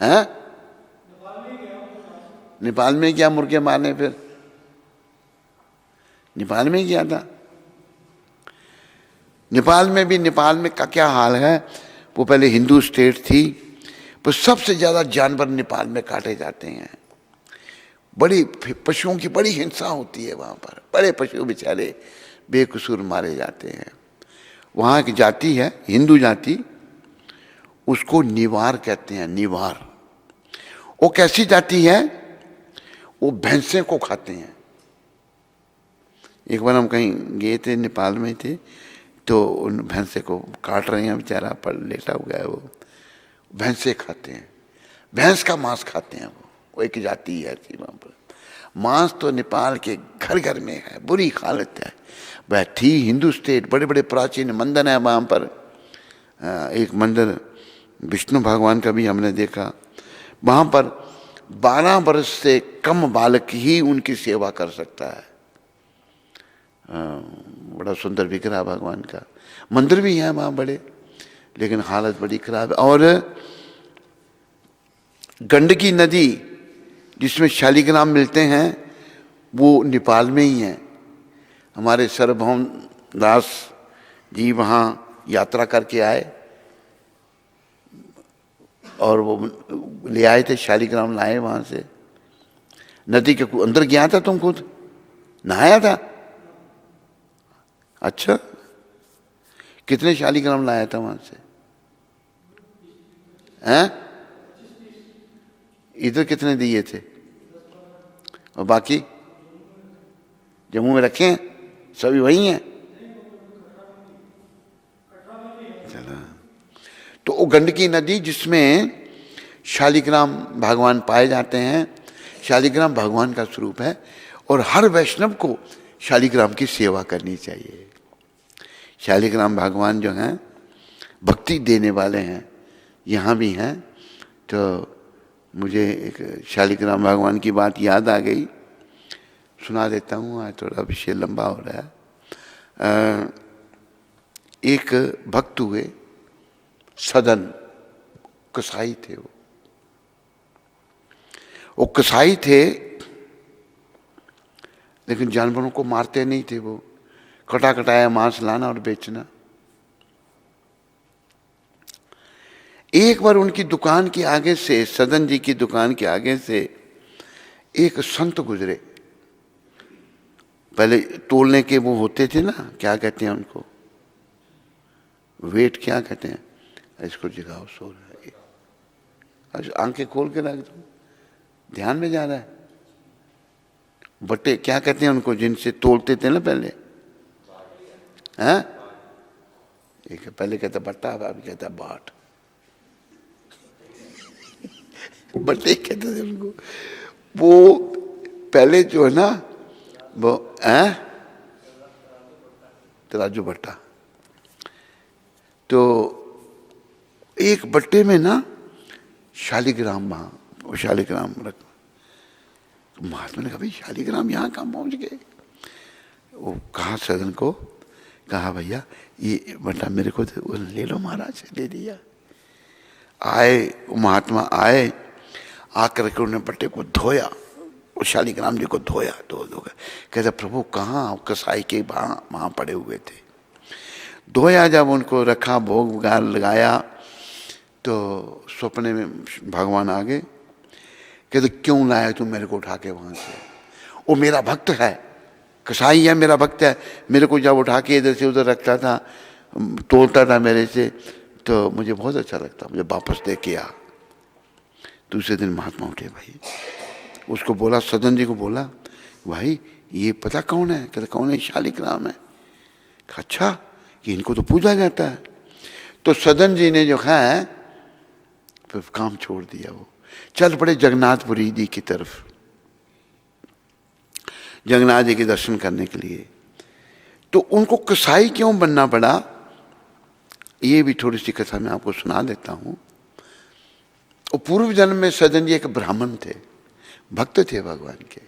हैं? नेपाल में गया मुर्गे मारने। फिर नेपाल में गया था। नेपाल में भी, नेपाल में का क्या हाल है, वो पहले हिंदू स्टेट थी, पर सबसे ज्यादा जानवर नेपाल में काटे जाते हैं। बड़ी पशुओं की बड़ी हिंसा होती है वहां पर। बड़े पशु बेचारे बेकसूर मारे जाते हैं। वहां की जाति है हिंदू जाति, उसको निवार कहते हैं, निवार। वो कैसी जाति है? वो भैंसे को खाते हैं। एक बार हम कहीं गए थे, नेपाल में थे, तो उन भैंसे को काट रहे हैं, बेचारा पर लेटा हुआ है, वो भैंसे खाते हैं, भैंस का मांस खाते हैं। वो एक जाति है वहाँ पर। मांस तो नेपाल के घर घर में है, बुरी हालत है। वह थी हिंदू स्टेट, बड़े बड़े प्राचीन मंदिर हैं वहाँ पर। एक मंदिर विष्णु भगवान का भी हमने देखा। वहाँ पर 12 वर्ष से कम बालक ही उनकी सेवा कर सकता है। बड़ा सुंदर विग्रह भगवान का। मंदिर भी हैं वहाँ बड़े, लेकिन हालत बड़ी खराब है। और गंडकी नदी जिसमें शालिग्राम मिलते हैं, वो नेपाल में ही है। हमारे सार्वभौम दास जी वहाँ यात्रा करके आए और वो ले आए थे शालिग्राम, लाए वहाँ से। नदी के अंदर गया था? तुम खुद नहाया था? अच्छा, कितने शालिग्राम लाया था वहां से? हैं? इधर कितने दिए थे? और बाकी जम्मू में रखे हैं, सभी वही हैं। चलो, तो वो गंडकी नदी जिसमें शालिग्राम भगवान पाए जाते हैं, शालिग्राम भगवान का स्वरूप है और हर वैष्णव को शालिग्राम की सेवा करनी चाहिए। शालिग्राम भगवान जो हैं भक्ति देने वाले हैं, यहाँ भी हैं। तो मुझे एक शालिग्राम भगवान की बात याद आ गई, सुना देता हूँ। आज थोड़ा विषय लंबा हो रहा है। एक भक्त हुए, सदन, कसाई थे वो कसाई थे, लेकिन जानवरों को मारते नहीं थे। वो कटा कटाया मांस लाना और बेचना। एक बार उनकी दुकान के आगे से, सदन जी की दुकान के आगे से एक संत गुजरे। पहले तोलने के वो होते थे ना, क्या कहते हैं उनको, वेट क्या कहते हैं, इसको जगाओ, सो रहा है, आंखें खोल के रख दो, ध्यान में जा रहा है। बट्टे क्या कहते हैं उनको, जिनसे तोलते थे ना पहले, हैं? एक पहले कहता बट्टा, अभी कहता बाट। बट्टे कहते थे उनको। वो पहले जो है ना वो तराजू बट्टा। तो एक बट्टे में ना शालिग्राम, वहाँ शालिग्राम रख। महात्मा ने कहा भाई शालिग्राम यहाँ कहाँ पहुँच गए? वो कहा सदन को, कहा भैया ये बट्टा मेरे को ले लो महाराज। ले दिया। आए महात्मा, आए आकर के उन्होंने बट्टे को धोया, और शालिग्राम जी को धोया, धो कहते प्रभु कहाँ, कसाई के वहाँ पड़े हुए थे। धोया, जब उनको रखा, भोग वगार लगाया, तो सपने में भगवान आ गए। कहते क्यों लाया तू मेरे को उठा के वहाँ से? वो मेरा भक्त है, कसाई है, मेरा भक्त है। मेरे को जब उठा के इधर से उधर रखता था, तोड़ता था मेरे से, तो मुझे बहुत अच्छा लगता, मुझे वापस दे के आ। दूसरे दिन महात्मा उठे भाई, उसको बोला, सदन जी को बोला, भाई ये पता कौन है? कहते कौन है? शालिग्राम है। अच्छा, कि इनको तो पूजा जाता है। तो सदन जी ने जो है फिर काम छोड़ दिया, वो चल पड़े जगन्नाथपुरी जी की तरफ, जगन्नाथ जी के दर्शन करने के लिए। तो उनको कसाई क्यों बनना पड़ा, ये भी थोड़ी सी कथा मैं आपको सुना देता हूं। और पूर्व जन्म में सदन जी एक ब्राह्मण थे, भक्त थे भगवान के।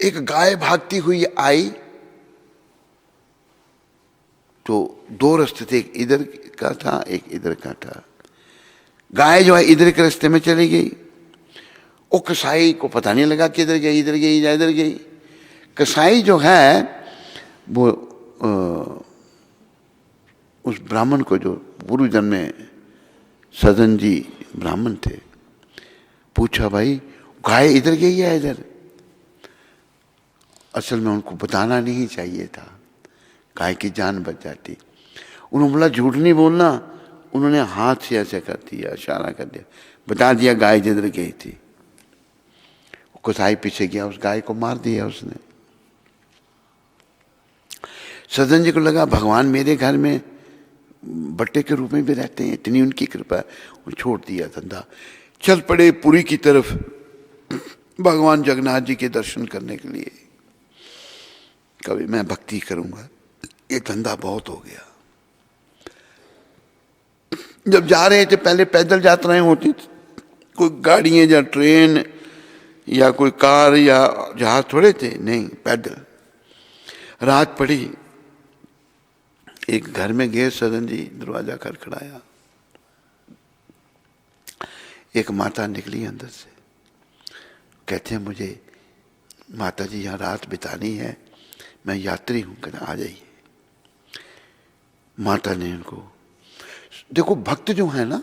एक गाय भागती हुई आई, तो दो रास्ते थे, एक इधर का था, एक इधर का था। गाय जो है इधर के रास्ते में चली गई। वो कसाई को पता नहीं लगा कि इधर गई, इधर गई या इधर गई। कसाई जो है वो उस ब्राह्मण को, जो पूर्व जन्म में सदन जी ब्राह्मण थे, पूछा भाई गाय इधर गई या इधर? असल में उनको बताना नहीं चाहिए था, गाय की जान बच जाती। उन्होंने बोला झूठ नहीं बोलना। उन्होंने हाथ से ऐसे कर दिया, इशारा कर दिया, बता दिया गाय जिधर गई थी। कसाई पीछे गया, उस गाय को मार दिया उसने। सदन जी को लगा भगवान मेरे घर में बट्टे के रूप में भी रहते हैं, इतनी उनकी कृपा है। छोड़ दिया धंधा, चल पड़े पुरी की तरफ भगवान जगन्नाथ जी के दर्शन करने के लिए। कभी मैं भक्ति करूंगा, ये धंधा बहुत हो गया। जब जा रहे थे, पहले पैदल यात्राएं होती थी, कोई गाड़ियां या ट्रेन या कोई कार या जहाज थोड़े थे, नहीं, पैदल। रात पड़ी, एक घर में गए सदन जी, दरवाजा खड़खड़ाया। एक माता निकली अंदर से, कहते हैं मुझे माता जी यहाँ रात बितानी है, मैं यात्री हूं। कहते आ जाइए। माता ने उनको, देखो भक्त जो है ना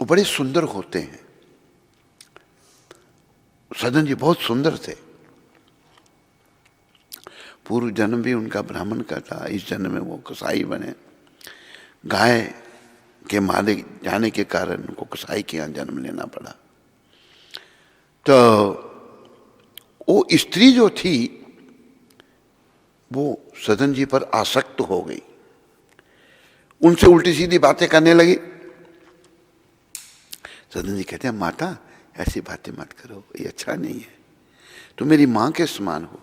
वो बड़े सुंदर होते हैं। सदन जी बहुत सुंदर थे, पूर्व जन्म भी उनका ब्राह्मण का था, इस जन्म में वो कसाई बने। गाय के मारे जाने के कारण उनको कसाई के यहाँ जन्म लेना पड़ा। तो वो स्त्री जो थी वो सदन जी पर आसक्त हो गई, उनसे उल्टी सीधी बातें करने लगी। सदन जी कहते हैं माता ऐसी बातें मत करो, ये अच्छा नहीं है, तुम मेरी मां के समान हो।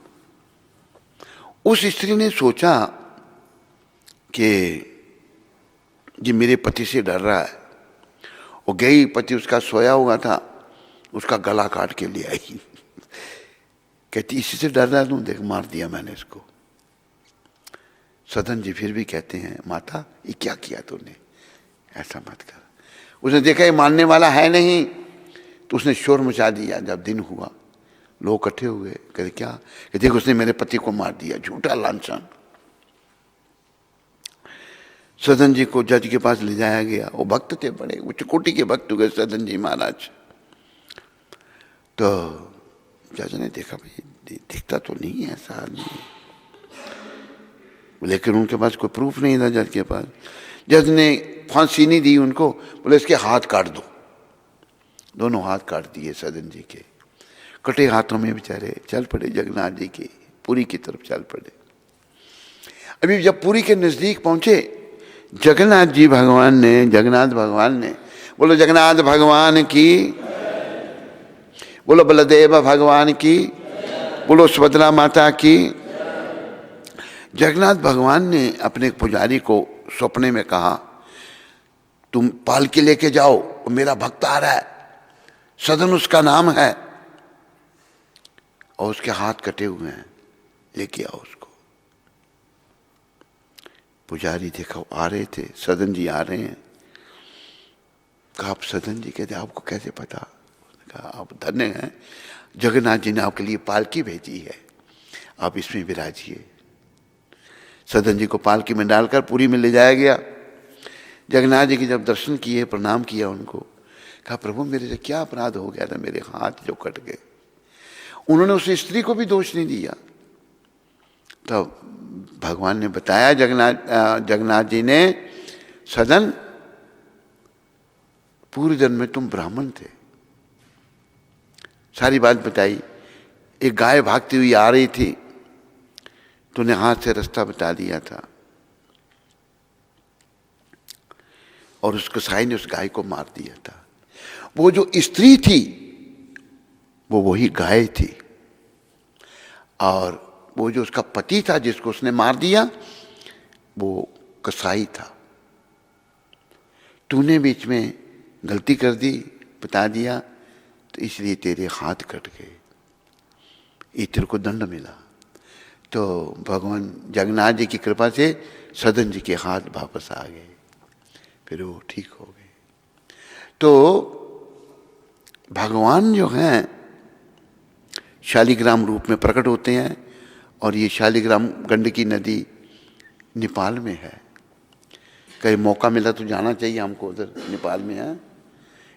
उस स्त्री ने सोचा कि ये मेरे पति से डर रहा है, वो गई, पति उसका सोया हुआ था, उसका गला काट के ले आई। कहती इसी से डर रहा है, तुम देख मार दिया मैंने इसको। सदन जी फिर भी कहते हैं माता ये क्या किया तूने, ऐसा मत कर। उसने देखा ये मानने वाला है नहीं, तो उसने शोर मचा दिया। जब दिन हुआ लोग इकट्ठे हुए, कहते क्या, कि देख उसने मेरे पति को मार दिया, झूठा लांछन। सदन जी को जज के पास ले जाया गया। वो भक्त थे, बड़े उच्च कोटि के भक्त हुए सदन जी महाराज। तो जज ने देखा भाई दिखता तो नहीं है ऐसा आदमी, लेकिन उनके पास कोई प्रूफ नहीं था जज के पास। जज ने फांसी नहीं दी उनको, बोले इसके हाथ काट दो। दोनों हाथ काट दिए सदन जी के। कटे हाथों में बेचारे चल पड़े जगन्नाथ जी के, पुरी की तरफ चल पड़े। अभी जब पुरी के नजदीक पहुंचे, जगन्नाथ जी भगवान ने, जगन्नाथ भगवान ने, बोलो जगन्नाथ भगवान की, बोलो बलदेव भगवान की, बोलो सुभद्रा माता की। जगन्नाथ भगवान ने अपने पुजारी को सपने में कहा तुम पालकी लेके जाओ, मेरा भक्त आ रहा है, सदन उसका नाम है, और उसके हाथ कटे हुए हैं, लेके आओ उसको। पुजारी देखा आ रहे थे, सदन जी आ रहे हैं। कहा आप सदन जी, कहते आपको कैसे पता? कहा आप धन्य हैं, जगन्नाथ जी ने आपके लिए पालकी भेजी है, आप इसमें विराजिए। सदन जी को पालकी में डालकर पुरी में ले जाया गया। जगन्नाथ जी के जब दर्शन किए, प्रणाम किया उनको, कहा प्रभु मेरे से क्या अपराध हो गया था, मेरे हाथ जो कट गए। उन्होंने उस स्त्री को भी दोष नहीं दिया। तब भगवान ने बताया, जगन्नाथ जी ने, सदन पूर्व जन्म में तुम ब्राह्मण थे, सारी बात बताई। एक गाय भागती हुई आ रही थी, तूने हाथ से रास्ता बता दिया था, और उस कसाई ने उस गाय को मार दिया था। वो जो स्त्री थी वो वही गाय थी, और वो जो उसका पति था जिसको उसने मार दिया वो कसाई था। तूने बीच में गलती कर दी, बता दिया, तो इसलिए तेरे हाथ कट गए, ये तेरे को दंड मिला। तो भगवान जगन्नाथ जी की कृपा से सदन जी के हाथ वापस आ गए, फिर वो ठीक हो गए। तो भगवान जो हैं शालिग्राम रूप में प्रकट होते हैं, और ये शालिग्राम गंडकी नदी नेपाल में है। कहीं मौका मिला तो जाना चाहिए हमको उधर, नेपाल में है।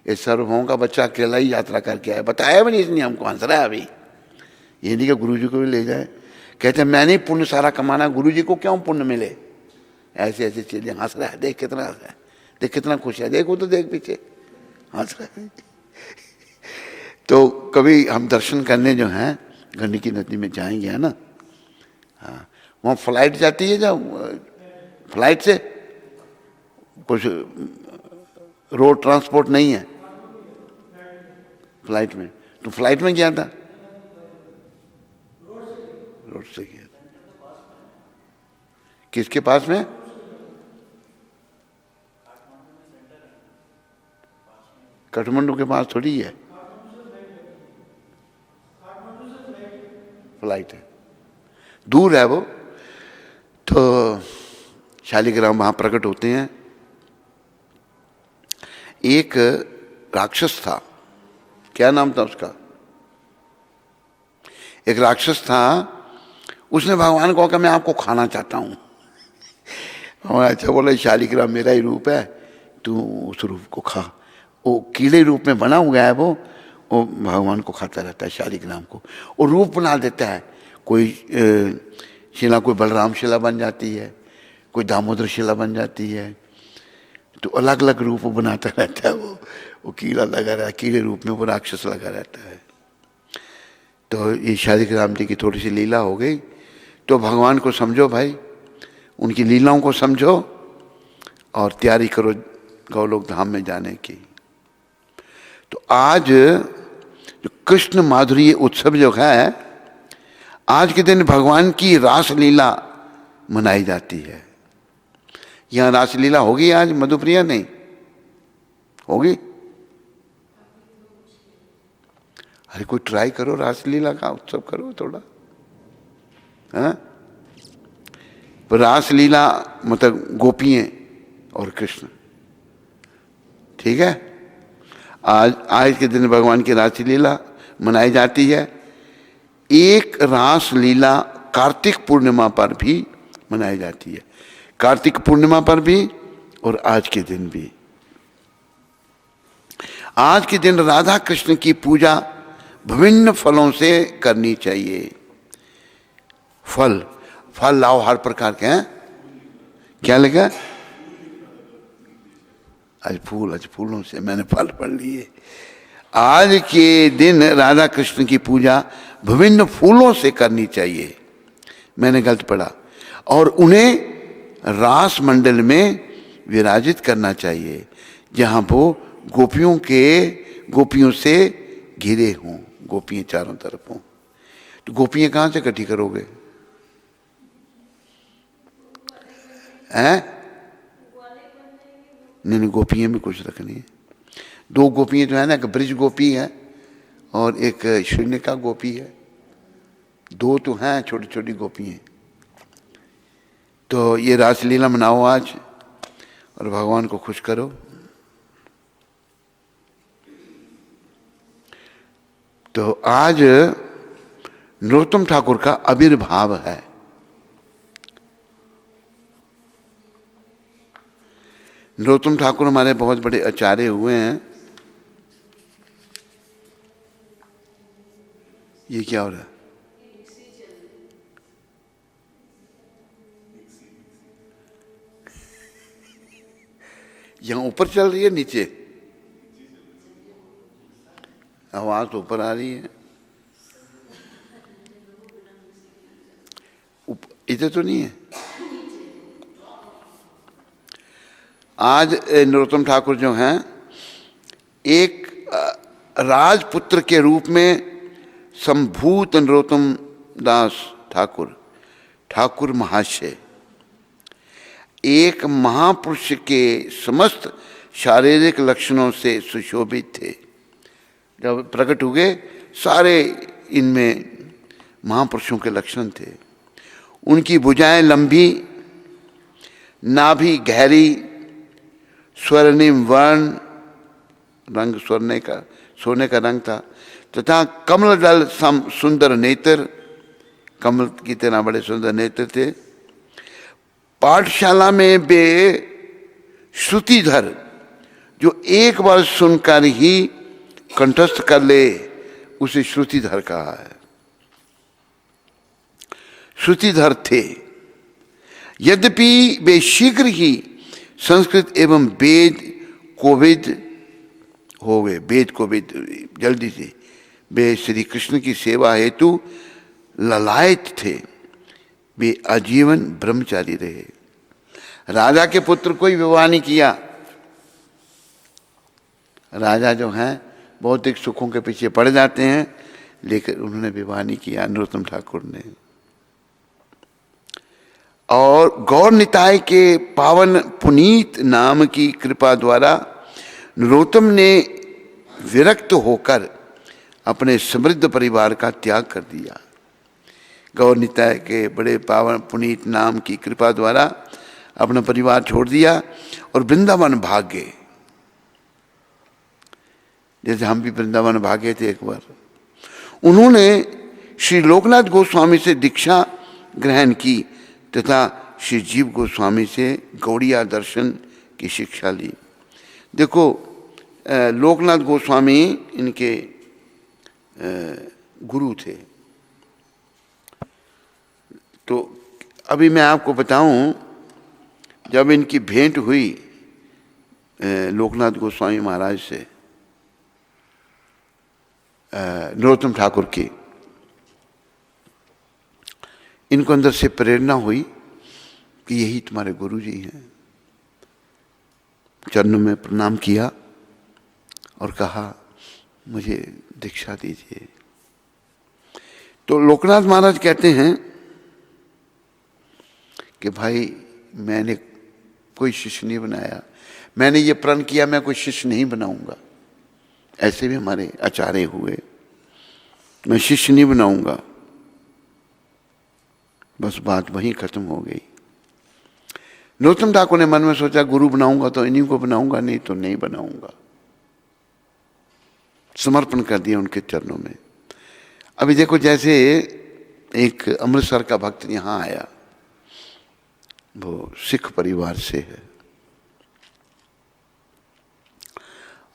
ये सर्वभौम का बच्चा अकेला ही यात्रा करके आया, बताया भी नहीं इसने हमको, हंस रहा है अभी। ये नहीं कि गुरु जी को भी ले जाए, कहते मैं नहीं पुण्य सारा कमाना, गुरु जी को क्यों पुण्य मिले, ऐसे ऐसे चीजें। हंस रहा है, देख कितना हंस रहा है, देख कितना खुश है, देखो तो देख पीछे हंस रहा है। तो कभी हम दर्शन करने जो हैं गंडकी नदी में जाएंगे, है ना। हाँ, वहाँ फ्लाइट जाती है, जब फ्लाइट से कुछ रोड ट्रांसपोर्ट नहीं है फ्लाइट में, तो फ्लाइट में गया था, रोड से गया था। किसके पास में? काठमांडू के पास थोड़ी है फ्लाइट, है दूर है वो। तो शालिग्राम वहां प्रकट होते हैं। एक राक्षस था, क्या नाम था उसका? एक राक्षस था, उसने भगवान को कहा मैं आपको खाना चाहता हूं। अच्छा बोला शालिग्राम मेरा ही रूप है, तू उस रूप को खा। वो कीड़े रूप में बना हुआ है, वो भगवान को खाता रहता है शालिग्राम को। वो रूप बना देता है, कोई शिला कोई बलराम शिला बन जाती है, कोई दामोदर शिला बन जाती है, तो अलग अलग रूप बनाता रहता है। वो कीड़ा लगा रहा है, कीड़े रूप में वो राक्षस लगा रहता है। तो ये शादी राम जी की थोड़ी सी लीला हो गई। तो भगवान को समझो भाई, उनकी लीलाओं को समझो और तैयारी करो गौलोक धाम में जाने की। तो आज जो कृष्ण माधुरी उत्सव जो है, आज के दिन भगवान की रासलीला मनाई जाती है। यहाँ रासलीला होगी आज मधुप्रिया? नहीं होगी? अरे कोई ट्राई करो, रासलीला का उत्सव करो थोड़ा, हाँ? रासलीला मतलब गोपियाँ और कृष्ण, ठीक है। आज के दिन भगवान की रासलीला मनाई जाती है। एक रासलीला कार्तिक पूर्णिमा पर भी मनाई जाती है, कार्तिक पूर्णिमा पर भी और आज के दिन भी। आज के दिन राधा कृष्ण की पूजा विभिन्न फलों से करनी चाहिए। फल लाओ हर प्रकार के हैं। क्या लिखा? आज फूलों से, मैंने फल पढ़ लिए। आज के दिन राधा कृष्ण की पूजा विभिन्न फूलों से करनी चाहिए, मैंने गलत पढ़ा। और उन्हें रास मंडल में विराजित करना चाहिए, जहां वो गोपियों से घिरे हों, गोपियां चारों तरफ हों। तो गोपियां कहां से इकट्ठी करोगे? हैं? नहीं, गोपियां भी कुछ रखनी है। दो गोपियां जो है ना, एक ब्रिज गोपी है और एक शून्यका गोपी है। दो तो हैं छोटी छोटी गोपियां। तो ये रासलीला मनाओ आज और भगवान को खुश करो। तो आज नरोत्तम ठाकुर का आविर्भाव है। नरोत्तम ठाकुर हमारे बहुत बड़े आचार्य हुए हैं। ये क्या हो रहा है? यहां ऊपर चल रही है नीचे? आवाज तो ऊपर आ रही है, इधर तो नहीं है। आज नरोत्तम ठाकुर जो हैं, एक राजपुत्र के रूप में संभूत नरोत्तम दास ठाकुर महाशय एक महापुरुष के समस्त शारीरिक लक्षणों से सुशोभित थे। जब प्रकट हुए सारे इनमें महापुरुषों के लक्षण थे। उनकी भुजाएं लंबी, नाभि गहरी, स्वर्णिम वर्ण, रंग सोने का रंग था, तथा कमल दल सम सुंदर नेत्र, कमल की तरह बड़े सुंदर नेत्र थे। पाठशाला में वे श्रुतिधर, जो एक बार सुनकर ही कंठस्थ कर ले, उसे श्रुतिधर कहा है। श्रुतिधर थे। यद्यपि वे शीघ्र ही संस्कृत एवं वेद कोविद हो गए, वेद कोविद जल्दी से। वे श्री कृष्ण की सेवा हेतु ललायत थे। वे आजीवन ब्रह्मचारी रहे। राजा के पुत्र कोई विवाह नहीं किया। राजा जो हैं भौतिक सुखों के पीछे पड़ जाते हैं, लेकिन उन्होंने विवाह नहीं किया नरोत्तम ठाकुर ने। और गौर निताय के पावन पुनीत नाम की कृपा द्वारा नरोत्तम ने विरक्त होकर अपने समृद्ध परिवार का त्याग कर दिया। गौर निताय के बड़े पावन पुनीत नाम की कृपा द्वारा अपना परिवार छोड़ दिया और वृंदावन भाग गए। जैसे हम भी वृंदावन भागे थे एक बार। उन्होंने श्री लोकनाथ गोस्वामी से दीक्षा ग्रहण की तथा श्री जीव गोस्वामी से गौड़िया दर्शन की शिक्षा ली। देखो, लोकनाथ गोस्वामी इनके गुरु थे। तो अभी मैं आपको बताऊं, जब इनकी भेंट हुई लोकनाथ गोस्वामी महाराज से, नरोत्तम ठाकुर की, इनको अंदर से प्रेरणा हुई कि यही तुम्हारे गुरु जी हैं। चरणों में प्रणाम किया और कहा मुझे दीक्षा दीजिए। तो लोकनाथ महाराज कहते हैं कि भाई मैंने कोई शिष्य नहीं बनाया, मैंने ये प्रण किया मैं कोई शिष्य नहीं बनाऊंगा। ऐसे भी हमारे आचार्य हुए, मैं शिष्य नहीं बनाऊंगा। बस बात वहीं खत्म हो गई। नरोत्तम ठाकुर ने मन में सोचा गुरु बनाऊंगा तो इन्हीं को बनाऊंगा, नहीं तो नहीं बनाऊंगा। समर्पण कर दिया उनके चरणों में। अभी देखो, जैसे एक अमृतसर का भक्त यहां आया, वो सिख परिवार से है,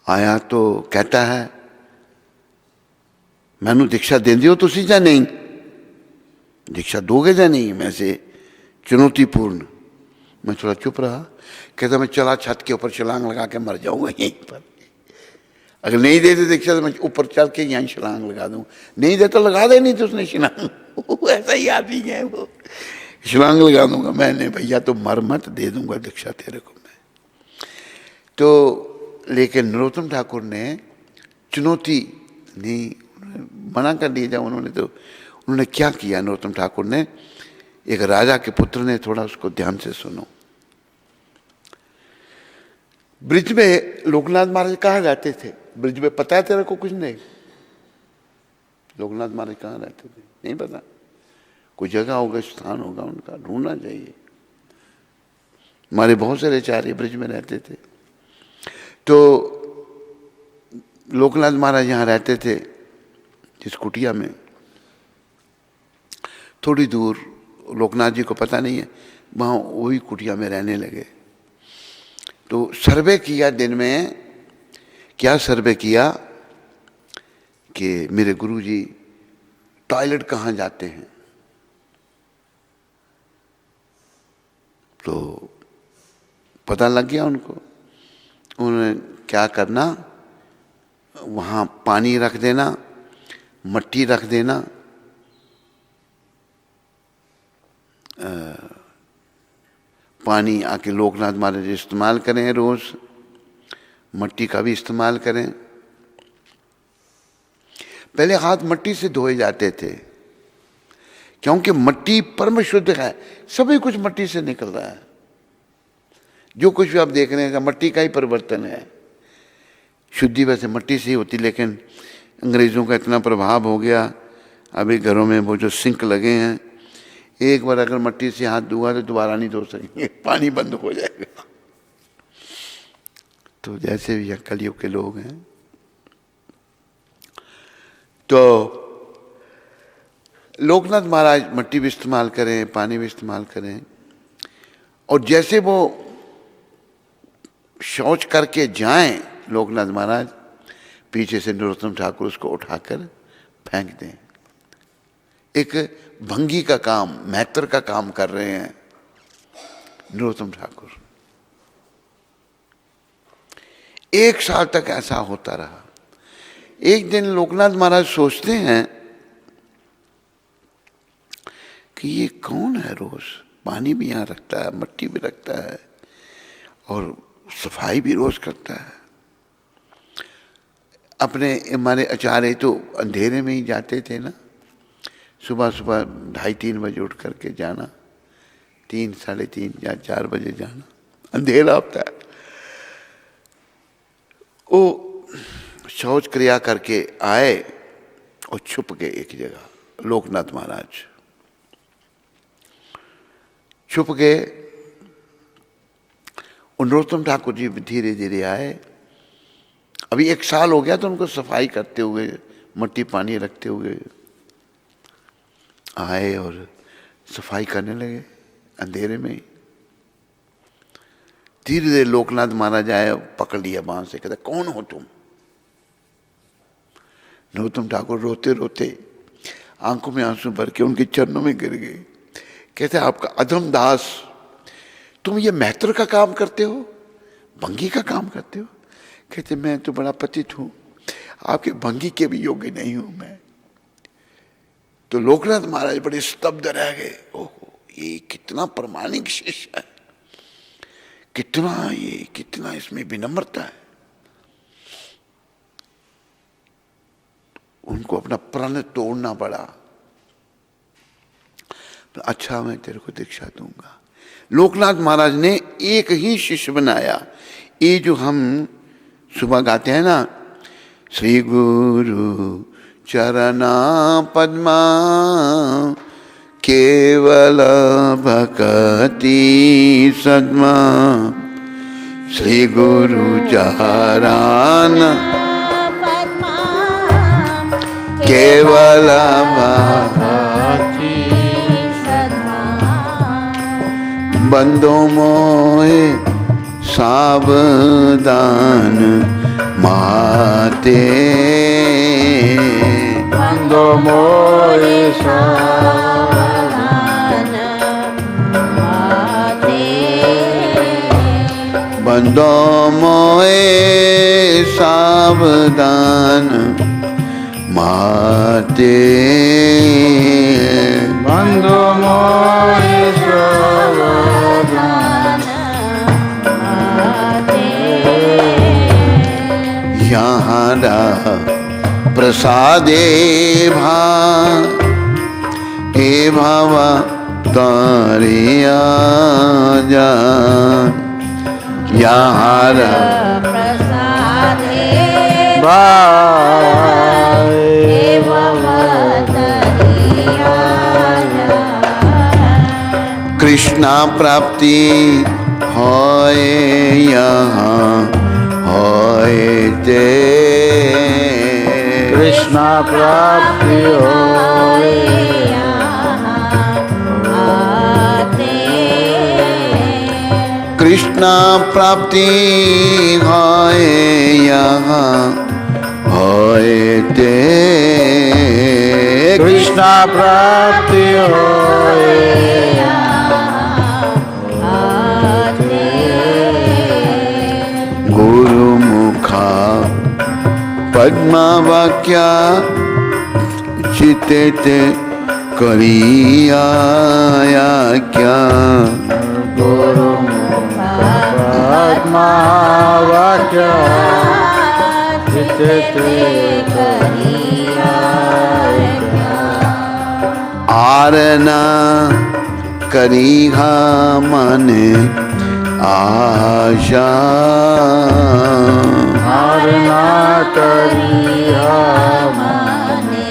आया तो कहता है मैनू दीक्षा दे दियो तुसी या नहीं, दीक्षा दोगे या नहीं। मैं से चुनौतीपूर्ण। मैं थोड़ा चुप रहा। कहता मैं चला छत के ऊपर छलांग लगा के मर जाऊंगा यहीं पर। अगर नहीं देते दीक्षा तो मैं ऊपर चल के यहीं छलांग लगा दूंगा। नहीं देता लगा दे, नहीं तो उसने छलांग ऐसा ही आदमी है वो, छलांग लगा दूंगा। मैंने भैया तो मर मत, दे दूंगा दीक्षा तेरे को मैं। तो लेकिन नरोत्तम ठाकुर ने चुनौती नहीं, मना कर दिया जब उन्होंने, तो उन्होंने क्या किया नरोत्तम ठाकुर ने, एक राजा के पुत्र ने, थोड़ा उसको ध्यान से सुनो। ब्रिज में लोकनाथ महाराज कहाँ रहते थे? ब्रिज में पता है तेरे को? कुछ नहीं। लोकनाथ महाराज कहाँ रहते थे नहीं पता? कोई जगह होगा, स्थान होगा उनका, ढूंढना चाहिए। हमारे बहुत सारे आचार्य ब्रिज में रहते थे। तो लोकनाथ महाराज यहाँ रहते थे जिस कुटिया में, थोड़ी दूर, लोकनाथ जी को पता नहीं है, वहाँ वही कुटिया में रहने लगे। तो सर्वे किया दिन में, क्या सर्वे किया कि मेरे गुरुजी टॉयलेट कहाँ जाते हैं। तो पता लग गया उनको। उन्होंने क्या करना, वहाँ पानी रख देना, मट्टी रख देना, पानी आके लोकनाथ महाराज इस्तेमाल करें, रोज मट्टी का भी इस्तेमाल करें। पहले हाथ मट्टी से धोए जाते थे क्योंकि मट्टी परम शुद्ध है, सभी कुछ मट्टी से निकल रहा है। जो कुछ भी आप देख रहे हैं मट्टी का ही परिवर्तन है। शुद्धि वैसे मट्टी से ही होती, लेकिन अंग्रेज़ों का इतना प्रभाव हो गया, अभी घरों में वो जो सिंक लगे हैं, एक बार अगर मट्टी से हाथ धोआ तो दोबारा नहीं धो सकेंगे, पानी बंद हो जाएगा। तो जैसे भी कलयुग के लोग हैं, तो लोकनाथ महाराज मट्टी भी इस्तेमाल करें, पानी भी इस्तेमाल करें। और जैसे वो शौच करके जाएं लोकनाथ महाराज, पीछे से नरोत्तम ठाकुर उसको उठाकर फेंक दें। एक भंगी का काम, महत्तर का काम कर रहे हैं नरोत्तम ठाकुर। 1 साल तक ऐसा होता रहा। एक दिन लोकनाथ महाराज सोचते हैं कि ये कौन है, रोज पानी भी यहाँ रखता है, मट्टी भी रखता है और सफाई भी रोज करता है। अपने हमारे आचार्य तो अंधेरे में ही जाते थे ना, सुबह सुबह 2:30-3 बजे उठ करके जाना, 3, 3:30 या 4 बजे जाना, अंधेरा होता है। वो शौच क्रिया करके आए और छुप गए एक जगह। लोकनाथ महाराज छुप गए। नरोत्तम ठाकुर जी धीरे धीरे आए। अभी 1 साल हो गया तो उनको सफाई करते हुए, मट्टी पानी रखते हुए आए और सफाई करने लगे अंधेरे में ही। धीरे धीरे लोकनाथ महाराज आए, पकड़ लिया बांह से, कहते कौन हो तुम? नरोत्तम ठाकुर रोते रोते आंखों में आंसू भर के उनके चरणों में गिर गए। कहते आपका अधम दास, तुम ये मैत्र का काम करते हो, भंगी का काम करते हो? कहते मैं तो बड़ा पतित हूं, आपके भंगी के भी योग्य नहीं हूं मैं। तो लोकनाथ महाराज बड़े स्तब्ध रह गए। ओहो, ये कितना प्रामाणिक शिष्य है, कितना इसमें विनम्रता है। उनको अपना प्रण तोड़ना पड़ा। अच्छा, मैं तेरे को दीक्षा दूंगा। लोकनाथ महाराज ने एक ही शिष्य बनाया। ये जो हम सुबह गाते हैं ना, श्री गुरु चरणा पद्मा केवल भक्ति सद्मा, श्री गुरु चरण केवल भक्ति बंदो मोहे सावधान माते, बंदो मोहे सावधान माते, बंदो मोहे सावधान माते, बंदो मोहे सावधान माते, यहाँ प्रसादे ए भावा तारिया जा, यहाँ प्रसादे कृष्णा प्राप्ति होए यहाँ होए ते, कृष्णा प्राप्ति होए कृष्णा प्राप्ति होए यहाँ होए ते, कृष्णा प्राप्ति होए गुरु मुखा पद्मा वाक्या चिते ते करिया क्या, गुरु पद्मा वाक्या चिते आरना करीहा माने आशा, आरना करिहा माने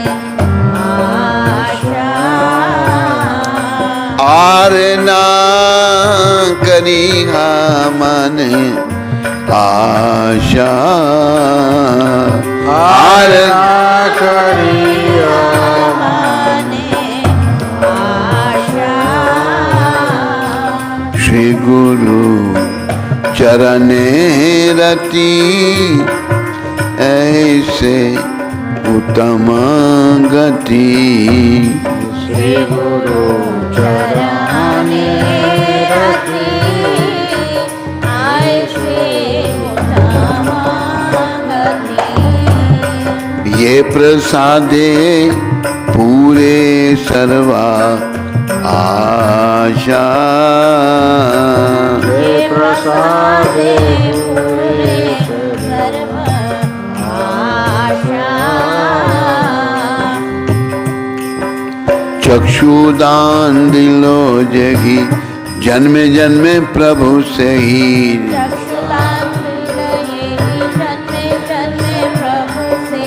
आशा, आरना करीहा माने आशा, आरना करिहा श्री गुरु चरणे रति ऐसे उत्तम गति, श्री गुरु चरणे रति ऐसे उत्तम गति, ये प्रसादे पूरे सर्वा आशा, हे प्रसादे पूरे सर्व आशा, चक्षुदान दिलो जगी जन्मे जन्मे प्रभु से ही, चक्षुदान दिलो जन्मे जन्मे प्रभु से,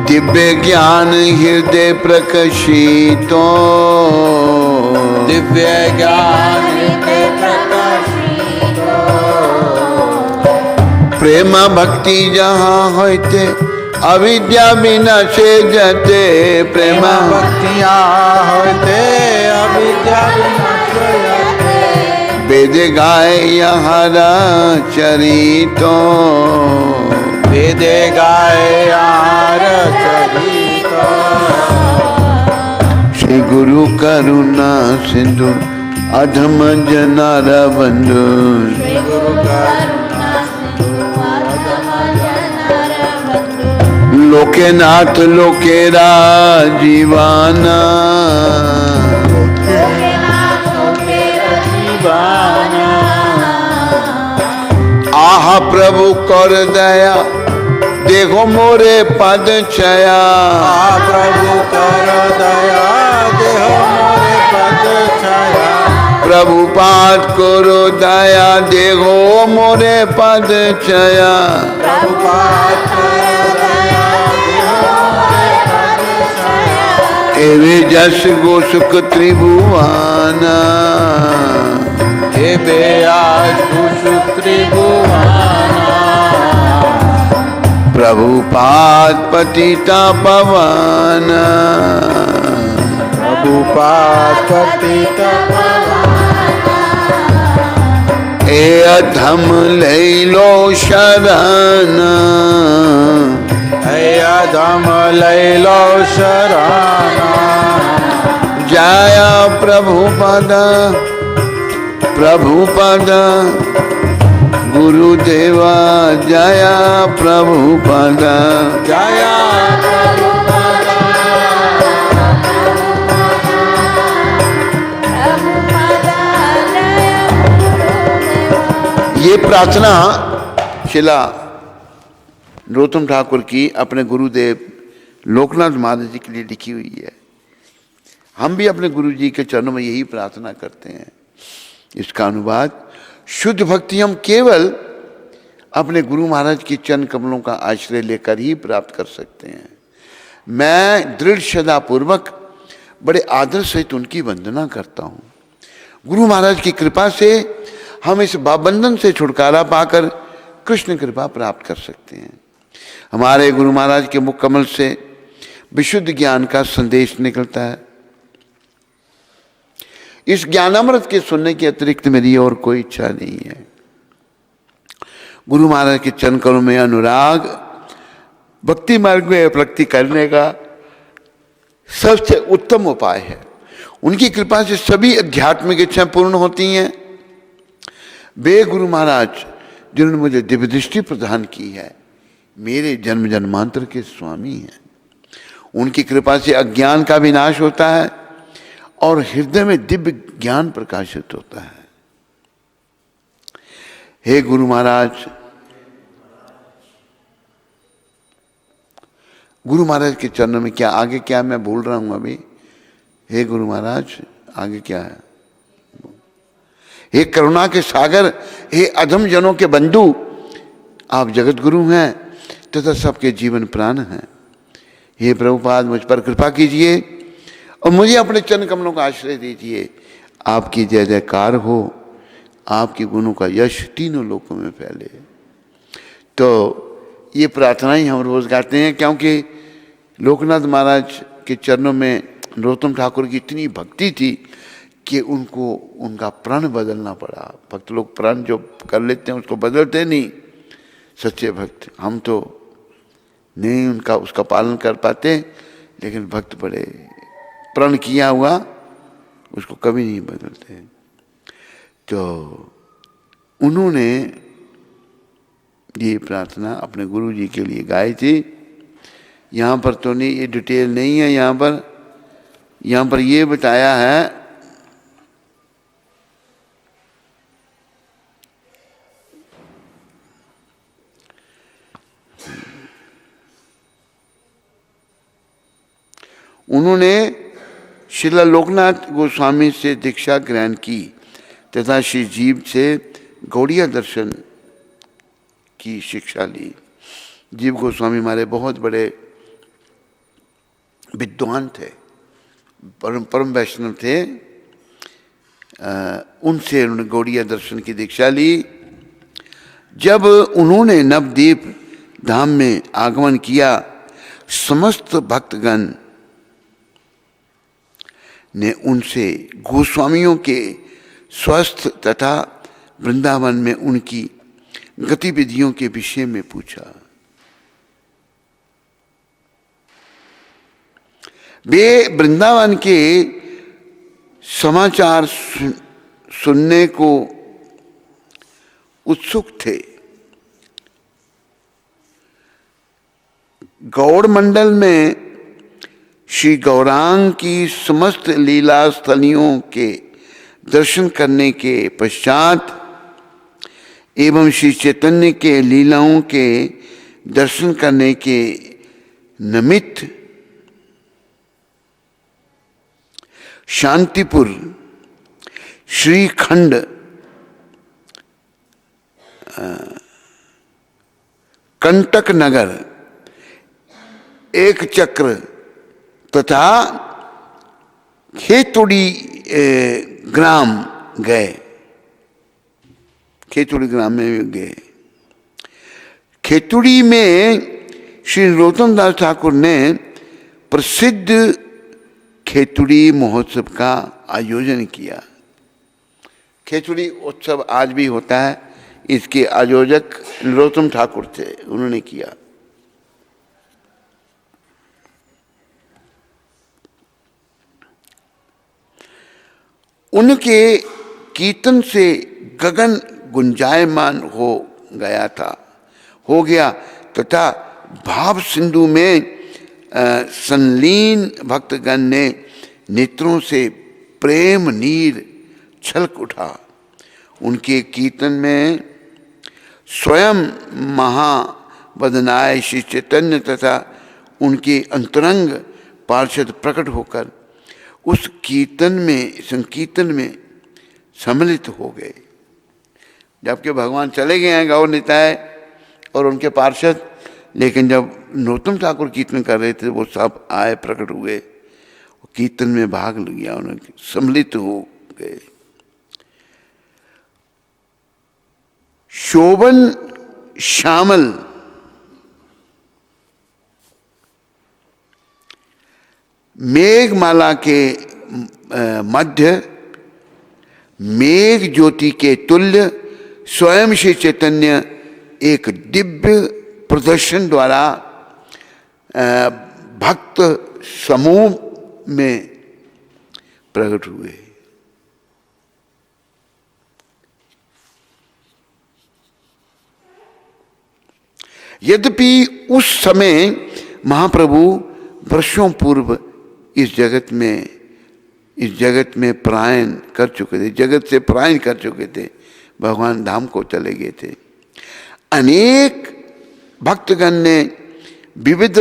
दिव्य ज्ञान हृदय प्रकाशितो, दिव्य ज्ञान हृदय प्रकाशितो, प्रेम भक्ति जहाँ होते अविद्या विनाशे जते, प्रेम भक्तियाँ होते अविद्या विनाशे जते, वेद गाय यहाँ चरितो, वेद गाय यार चरितो, श्री गुरु करुणा सिंधु अधम जनारा बंधु। श्री गुरु करुणा सिंधु अधम जनार बंधु। लोकेनाथ लोकेरा जीवाना। लोकेनाथ लोकेरा जीवाना। आह प्रभु कर दया देखो मोरे पद छया। प्रभु कर दया देहो मोरे पद छाया। प्रभु पाद करो दया देखो मोरे पद छया। प्रभु पाद करो दया देहो मोरे पद छाया। एवे जस गो सुख त्रिभुवाना। हे आज सुख त्रिभुवाना। प्रभुपाद पतिता पवाना। प्रभुपाद पतित ए अधम ले लो शरण। हे अधम लैलो शरणा। जाया प्रभुपद प्रभुपद गुरुदेवा जया प्रभुपद। जया ये प्रार्थना शिला नरोत्तम ठाकुर की अपने गुरुदेव लोकनाथ महाराज जी के लिए लिखी हुई है। हम भी अपने गुरु जी के चरणों में यही प्रार्थना करते हैं। इसका अनुवाद शुद्ध भक्ति हम केवल अपने गुरु महाराज की चरण कमलों का आश्रय लेकर ही प्राप्त कर सकते हैं। मैं दृढ़ श्रद्धा पूर्वक बड़े आदर सहित उनकी वंदना करता हूँ। गुरु महाराज की कृपा से हम इस बंधन से छुटकारा पाकर कृष्ण कृपा प्राप्त कर सकते हैं। हमारे गुरु महाराज के मुख कमल से विशुद्ध ज्ञान का संदेश निकलता है। इस ज्ञानामृत के सुनने के अतिरिक्त मेरी और कोई इच्छा नहीं है। गुरु महाराज के चरण कमलों में अनुराग भक्ति मार्ग में प्रगति करने का सबसे उत्तम उपाय है। उनकी कृपा से सभी आध्यात्मिक इच्छाएं पूर्ण होती हैं। वे गुरु महाराज जिन्होंने मुझे दिव्य दृष्टि प्रदान की है, मेरे जन्म जन्मांतर के स्वामी हैं। उनकी कृपा से अज्ञान का विनाश होता है और हृदय में दिव्य ज्ञान प्रकाशित होता है। हे गुरु महाराज, गुरु महाराज के चरणों में क्या आगे क्या मैं भूल रहा हूं अभी? हे गुरु महाराज आगे क्या है? हे करुणा के सागर, हे अधम जनों के बंधु, आप जगत गुरु हैं तथा सबके जीवन प्राण हैं। हे प्रभुपाद मुझ पर कृपा कीजिए और मुझे अपने चरण कमलों का आश्रय दीजिए। आपकी जय जयकार हो, आपके गुणों का यश तीनों लोकों में फैले। तो ये प्रार्थनाएं हम रोज गाते हैं, क्योंकि लोकनाथ महाराज के चरणों में नरोत्तम ठाकुर की इतनी भक्ति थी कि उनको उनका प्रण बदलना पड़ा। भक्त लोग प्रण जो कर लेते हैं उसको बदलते नहीं, सच्चे भक्त हम तो नहीं उनका उसका पालन कर पाते, लेकिन भक्त बड़े प्रण किया हुआ उसको कभी नहीं बदलते। तो उन्होंने ये प्रार्थना अपने गुरु जी के लिए गाई थी। यहाँ पर तो नहीं, ये डिटेल नहीं है। यहाँ पर ये बताया है उन्होंने श्रील लोकनाथ गोस्वामी से दीक्षा ग्रहण की तथा श्री जीव से गौड़िया दर्शन की शिक्षा ली। जीव गोस्वामी हमारे बहुत बड़े विद्वान थे, परम वैष्णव थे। उनसे उन्होंने गौड़िया दर्शन की दीक्षा ली। जब उन्होंने नवद्वीप धाम में आगमन किया, समस्त भक्तगण ने उनसे गोस्वामियों के स्वस्थ तथा वृंदावन में उनकी गतिविधियों के विषय में पूछा। वे वृंदावन के समाचार सुनने को उत्सुक थे। गौड़ मंडल में श्री गौरांग की समस्त लीला स्थलियों के दर्शन करने के पश्चात एवं श्री चैतन्य के लीलाओं के दर्शन करने के निमित्त शांतिपुर, श्रीखंड, कंटक नगर, एक चक्र तथा खेतुड़ी ग्राम गए। खेतुड़ी ग्राम में गए। खेतुड़ी में श्री नरोत्तम दास ठाकुर ने प्रसिद्ध खेतुड़ी महोत्सव का आयोजन किया। खेतुड़ी उत्सव आज भी होता है। इसके आयोजक नरोत्तम ठाकुर थे, उन्होंने किया। उनके कीर्तन से गगन गुंजायमान हो गया तथा भाव सिंधु में संलीन भक्तगण ने नेत्रों से प्रेम नीर छलक उठा। उनके कीर्तन में स्वयं महावदनाय श्री चैतन्य तथा उनके अंतरंग पार्षद प्रकट होकर उस संकीर्तन में सम्मिलित हो गए। जबकि भगवान चले गए हैं गौर निताय और उनके पार्षद, लेकिन जब नरोत्तम ठाकुर कीर्तन कर रहे थे वो सब आए, प्रकट हुए, कीर्तन में भाग लिया, उन्होंने सम्मिलित हो गए। शोभन श्यामल मेघमाला के मध्य मेघ ज्योति के तुल्य स्वयं श्री चैतन्य एक दिव्य प्रदर्शन द्वारा भक्त समूह में प्रकट हुए। यद्यपि उस समय महाप्रभु वर्षों पूर्व इस जगत में पलायन कर चुके थे, जगत से पलायन कर चुके थे, भगवान धाम को चले गए थे। अनेक भक्तगण ने विविध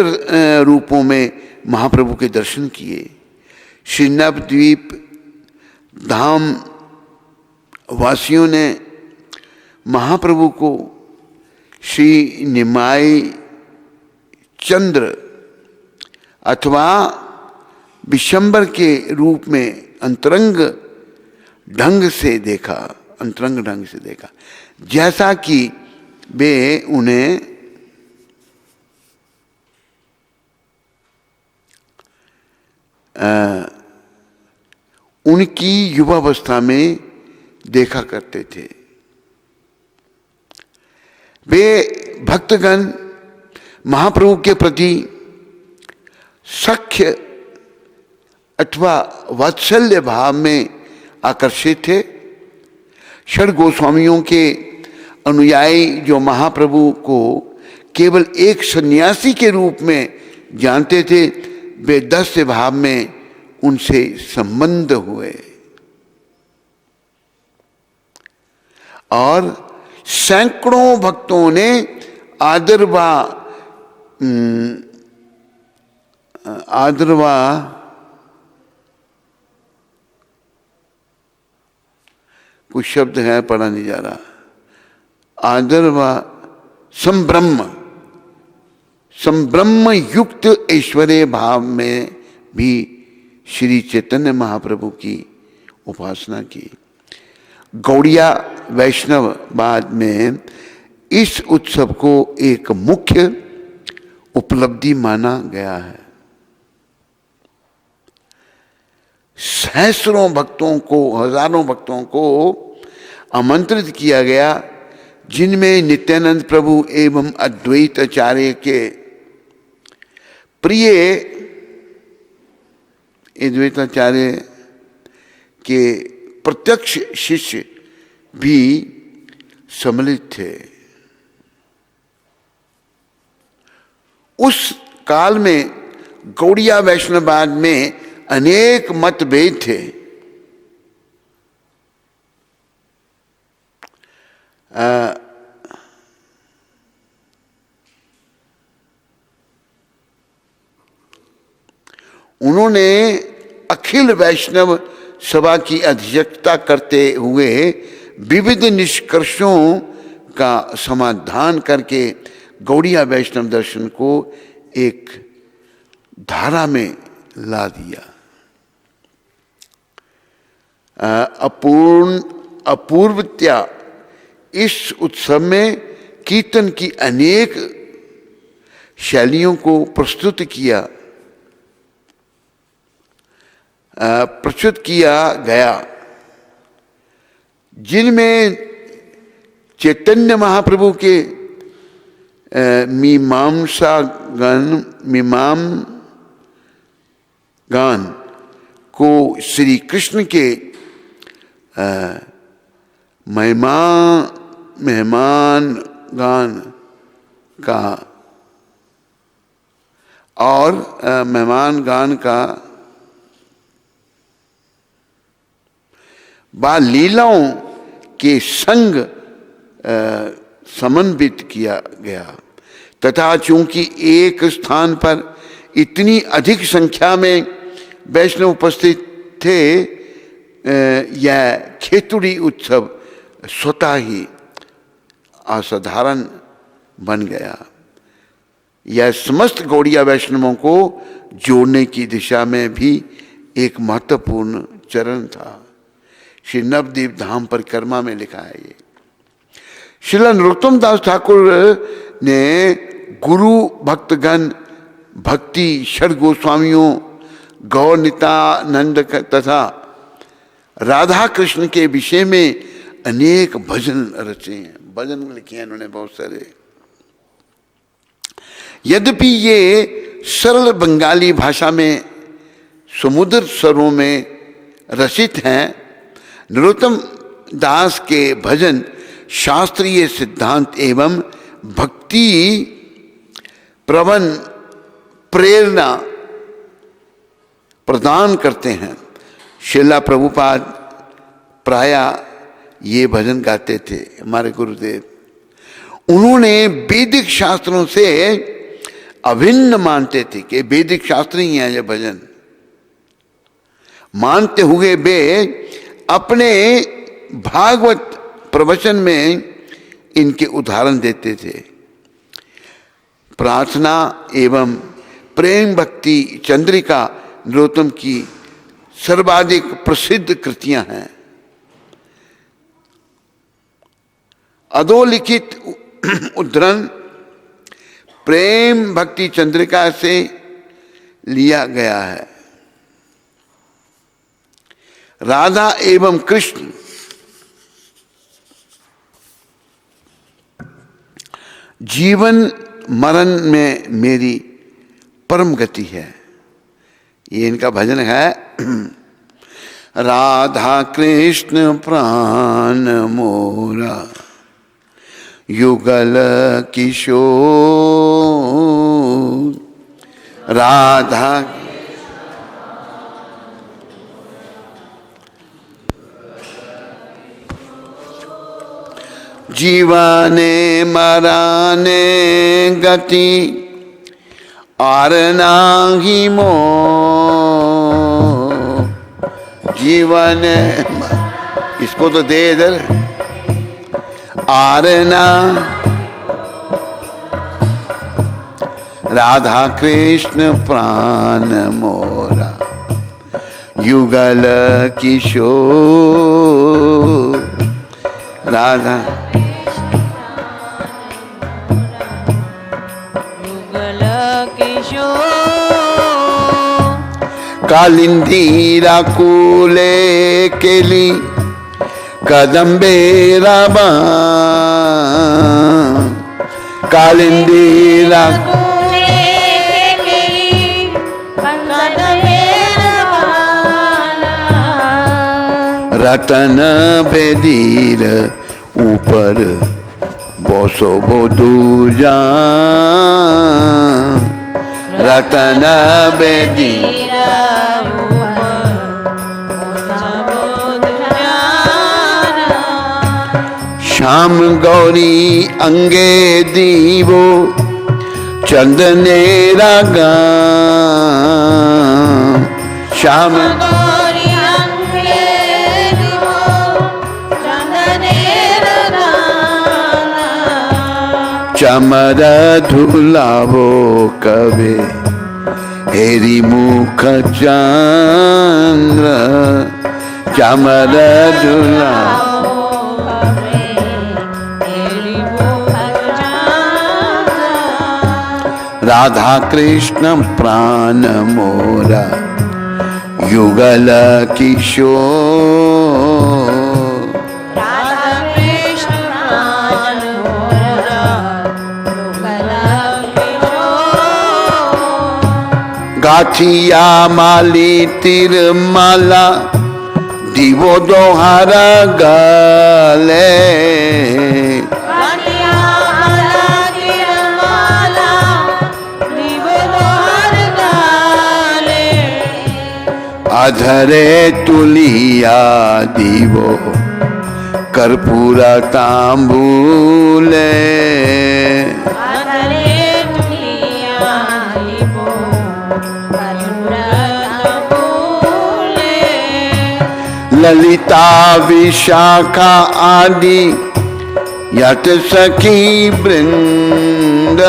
रूपों में महाप्रभु के दर्शन किए। श्री नवद्वीप धाम वासियों ने महाप्रभु को श्री निमाई चंद्र अथवा विशंबर के रूप में अंतरंग ढंग से देखा, जैसा कि वे उन्हें उनकी युवावस्था में देखा करते थे। वे भक्तगण महाप्रभु के प्रति सख्य अथवा वात्सल्य भाव में आकर्षित थे। षड गोस्वामियों के अनुयायी जो महाप्रभु को केवल एक सन्यासी के रूप में जानते थे, वे दास्य भाव में उनसे संबंध हुए और सैकड़ों भक्तों ने आदरवा कुछ शब्द है, पढ़ा नहीं जा रहा, आदरवा संब्रह्म युक्त ऐश्वर्य भाव में भी श्री चैतन्य महाप्रभु की उपासना की। गौड़िया वैष्णववाद में इस उत्सव को एक मुख्य उपलब्धि माना गया है। सहस्रों भक्तों को, हजारों भक्तों को आमंत्रित किया गया, जिनमें नित्यानंद प्रभु एवं अद्वैत आचार्य के प्रिय अद्वैताचार्य के प्रत्यक्ष शिष्य भी सम्मिलित थे। उस काल में गौड़िया वैष्णववाद में अनेक मतभेद थे। उन्होंने अखिल वैष्णव सभा की अध्यक्षता करते हुए विविध निष्कर्षों का समाधान करके गौड़िया वैष्णव दर्शन को एक धारा में ला दिया। अपूर्वतया इस उत्सव में कीर्तन की अनेक शैलियों को प्रस्तुत किया गया, जिनमें चैतन्य महाप्रभु के मीमांसा गान को श्री कृष्ण के मेहमान गान का और मेहमान गान का बाल लीलाओं के संग समन्वित किया गया तथा चूंकि एक स्थान पर इतनी अधिक संख्या में वैष्णव उपस्थित थे, यह खेतुड़ी उत्सव स्वतः ही असाधारण बन गया। यह समस्त गौड़िया वैष्णवों को जोड़ने की दिशा में भी एक महत्वपूर्ण चरण था। श्री नवद्वीप धाम परिक्रमा में लिखा है ये। श्रील नरोत्तम दास ठाकुर ने गुरु भक्तगण भक्ति षड गोस्वामियों गौर नित्यानंद तथा राधा कृष्ण के विषय में अनेक भजन रचे हैं, भजन लिखे हैं उन्होंने बहुत सारे। यद्यपि ये सरल बंगाली भाषा में समुद्र स्वरों में रचित हैं, नरोत्तम दास के भजन शास्त्रीय सिद्धांत एवं भक्ति प्रवन प्रेरणा प्रदान करते हैं। श्रीला प्रभुपाद प्राय ये भजन गाते थे, हमारे गुरुदेव। उन्होंने वैदिक शास्त्रों से अभिन्न मानते थे कि वैदिक शास्त्र ही है ये भजन। मानते हुए वे अपने भागवत प्रवचन में इनके उदाहरण देते थे। प्रार्थना एवं प्रेम भक्ति चंद्रिका नरोत्तम की सर्वाधिक प्रसिद्ध कृतियां हैं। अधोलिखित उद्धरण प्रेम भक्ति चंद्रिका से लिया गया है। राधा एवं कृष्ण जीवन मरण में मेरी परम गति है, ये इनका भजन है। राधा कृष्ण प्राण मोरा युगल किशोर, राधा जीवने मराने गति और नाही मो, जीवन इसको तो दे इधर आरना। राधा कृष्ण प्राण मोरा युगल किशोर, राधा युगल किशोर, कालिंदी राकुले केली कदम्बे राबा, कालिंदी राकुले रतन बेदीर ऊपर बोसो बो दूजा, रतन बेदीर श्याम गौरी अंगे दीवो चंदने रागा, श्याम गौरी अंगे दीवो चंदने रागा, चमर धुलावो कवे हेरी मुख चंद्र, चमर धुलावो राधा कृष्ण प्राण मोरा युगल किशोर, राधा कृष्ण प्राण मोरा युगल किशोर, गाठिया माली तिरमाला दीवो दोहारा गले, अधरे तुलिया दीवो कर्पूरा तांबूले, अधरे तुलिया दीवो कर्पूरा तांबूले, ललिता विशाखा आदि यत सखी वृंद,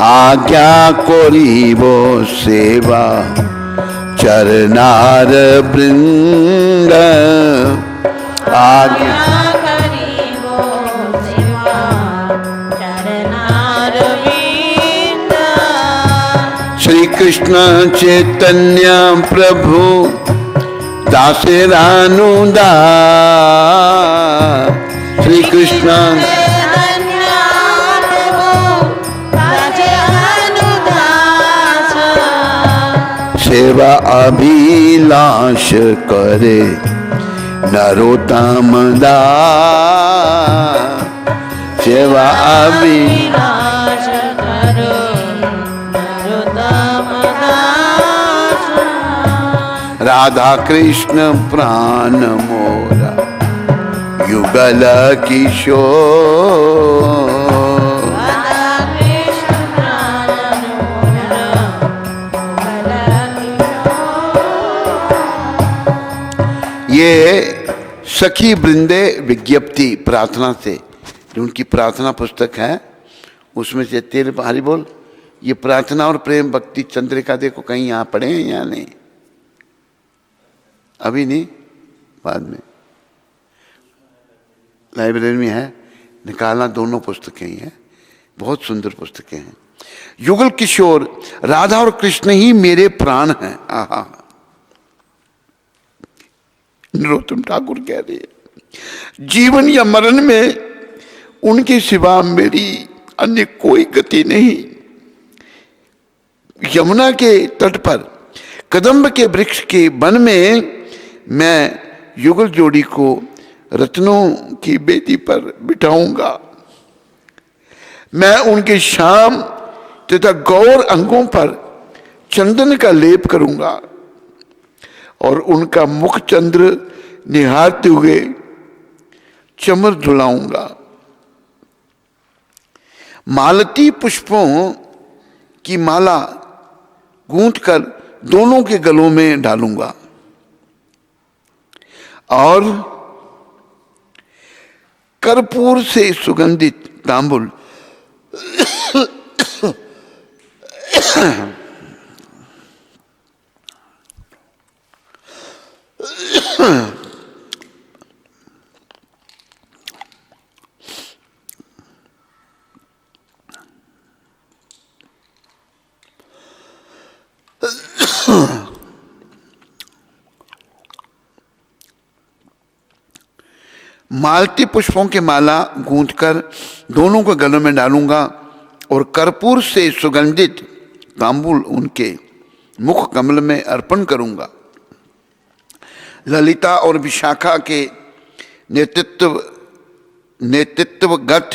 आज्ञा कोरिबो सेवा चरनार वृंद, आज्ञा करिबो सेवा चरनार वृंद, श्री कृष्ण चैतन्य प्रभु दासरानुदास, श्री कृष्ण सेवा अभिलाष करे नरोत्तम दास, सेवा अभिलाष करो नरोत्तम दास, राधा कृष्ण प्राण मोरा युगल किशोर, ये सखी वृंदे विज्ञप्ति प्रार्थना से, जो उनकी प्रार्थना पुस्तक है उसमें से तेरे भारी बोल, ये प्रार्थना और प्रेम भक्ति चंद्रिका देखो कहीं यहाँ पढ़े हैं या नहीं? अभी नहीं, बाद में लाइब्रेरी में है, निकालना, दोनों पुस्तकें ही हैं, बहुत सुंदर पुस्तकें हैं। युगल किशोर, राधा और कृष्ण ही मेरे प्राण हैं। आहा, नरोत्तम ठाकुर कह रहे हैं, जीवन या मरण में उनके सिवा मेरी अन्य कोई गति नहीं। यमुना के तट पर कदम्ब के वृक्ष के वन में मैं युगल जोड़ी को रत्नों की बेदी पर बिठाऊंगा। मैं उनके श्याम तथा गौर अंगों पर चंदन का लेप करूंगा और उनका मुख चंद्र निहारते हुए चमर धुलाऊंगा। मालती पुष्पों की माला गूंथकर दोनों के गलों में डालूंगा और कर्पूर से सुगंधित तांबुल मालती पुष्पों की माला गूंथकर दोनों को गलों में डालूंगा और कर्पूर से सुगंधित तांबूल उनके मुख कमल में अर्पण करूंगा। ललिता और विशाखा के नेतृत्वगत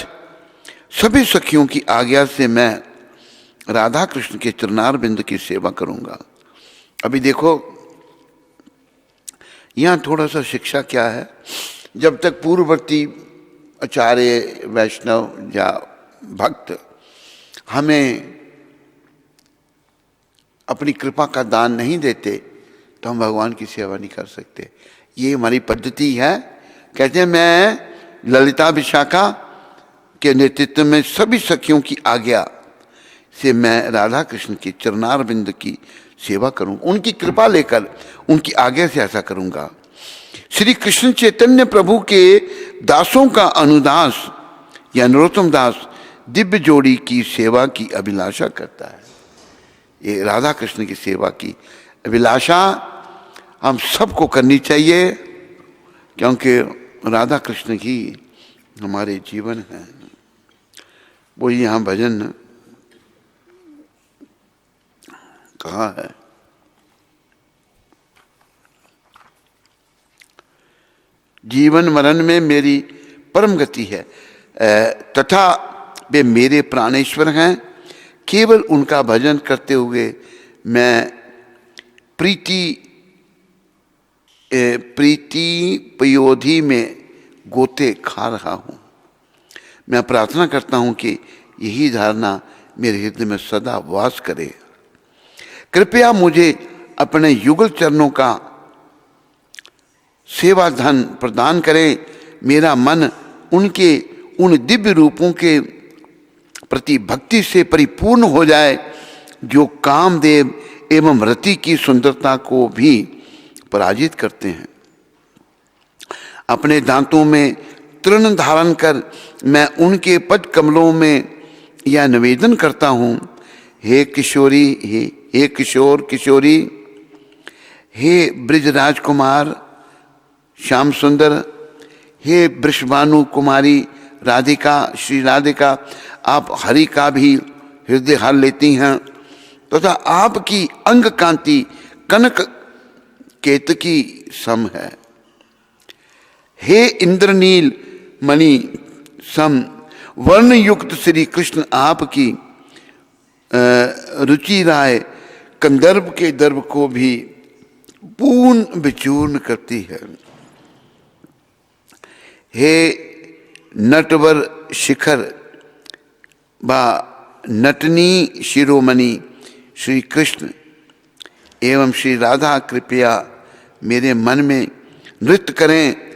सभी सखियों की आज्ञा से मैं राधा कृष्ण के चरणार बिंद की सेवा करूंगा। अभी देखो यहाँ थोड़ा सा शिक्षा क्या है। जब तक पूर्ववर्ती आचार्य वैष्णव या भक्त हमें अपनी कृपा का दान नहीं देते तो हम भगवान की सेवा नहीं कर सकते। ये हमारी पद्धति है। कहते हैं मैं ललिता विशाखा के नेतृत्व में सभी सखियों की आज्ञा से मैं राधा कृष्ण की चरणार बिंद की सेवा करूं, उनकी कृपा लेकर उनकी आज्ञा से ऐसा करूंगा। श्री कृष्ण चैतन्य प्रभु के दासों का अनुदास या नरोत्तम दास दिव्य जोड़ी की सेवा की अभिलाषा करता है। ये राधा कृष्ण की सेवा की अभिलाषा हम सबको करनी चाहिए, क्योंकि राधा कृष्ण ही हमारे जीवन है। वो यहाँ भजन कहा है, जीवन मरण में मेरी परम गति है तथा वे मेरे प्राणेश्वर हैं। केवल उनका भजन करते हुए मैं प्रीति पयोधि में गोते खा रहा हूँ। मैं प्रार्थना करता हूँ कि यही धारणा मेरे हृदय में सदा वास करे। कृपया मुझे अपने युगल चरणों का सेवा धन प्रदान करें। मेरा मन उनके उन दिव्य रूपों के प्रति भक्ति से परिपूर्ण हो जाए जो कामदेव एवं रति की सुंदरता को भी पराजित करते हैं। अपने दांतों में तृण धारण कर मैं उनके पद कमलों में यह निवेदन करता हूँ, हे किशोरी, हे किशोर किशोरी, हे ब्रिज राजकुमार श्याम सुंदर, हे वृषभानु कुमारी राधिका, श्री राधिका, आप हरि का भी हृदय हर लेती हैं तथा आपकी अंग कांति कनक केतकी सम है। हे इंद्रनील मणि सम वर्ण युक्त श्री कृष्ण आपकी रुचि राय कंदर्प के दर्भ को भी पूर्ण विचूर्ण करती है। हे नटवर शिखर व नटनी शिरोमणि श्री कृष्ण एवं श्री राधा, कृपया मेरे मन में नृत्य करें।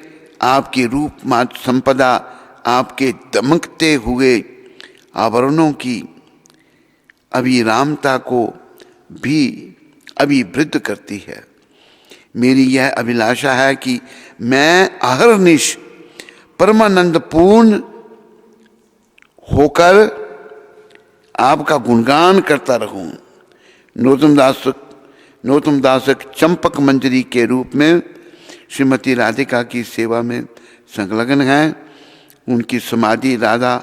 आपकी रूप मात्र संपदा आपके दमकते हुए आवरणों की अभिरामता को भी अभिवृद्ध करती है। मेरी यह अभिलाषा है कि मैं अहर्निश परमानंद पूर्ण होकर आपका गुणगान करता रहूं। नरोत्तम दास चंपक मंजरी के रूप में श्रीमती राधिका की सेवा में संलग्न है। उनकी समाधि राधा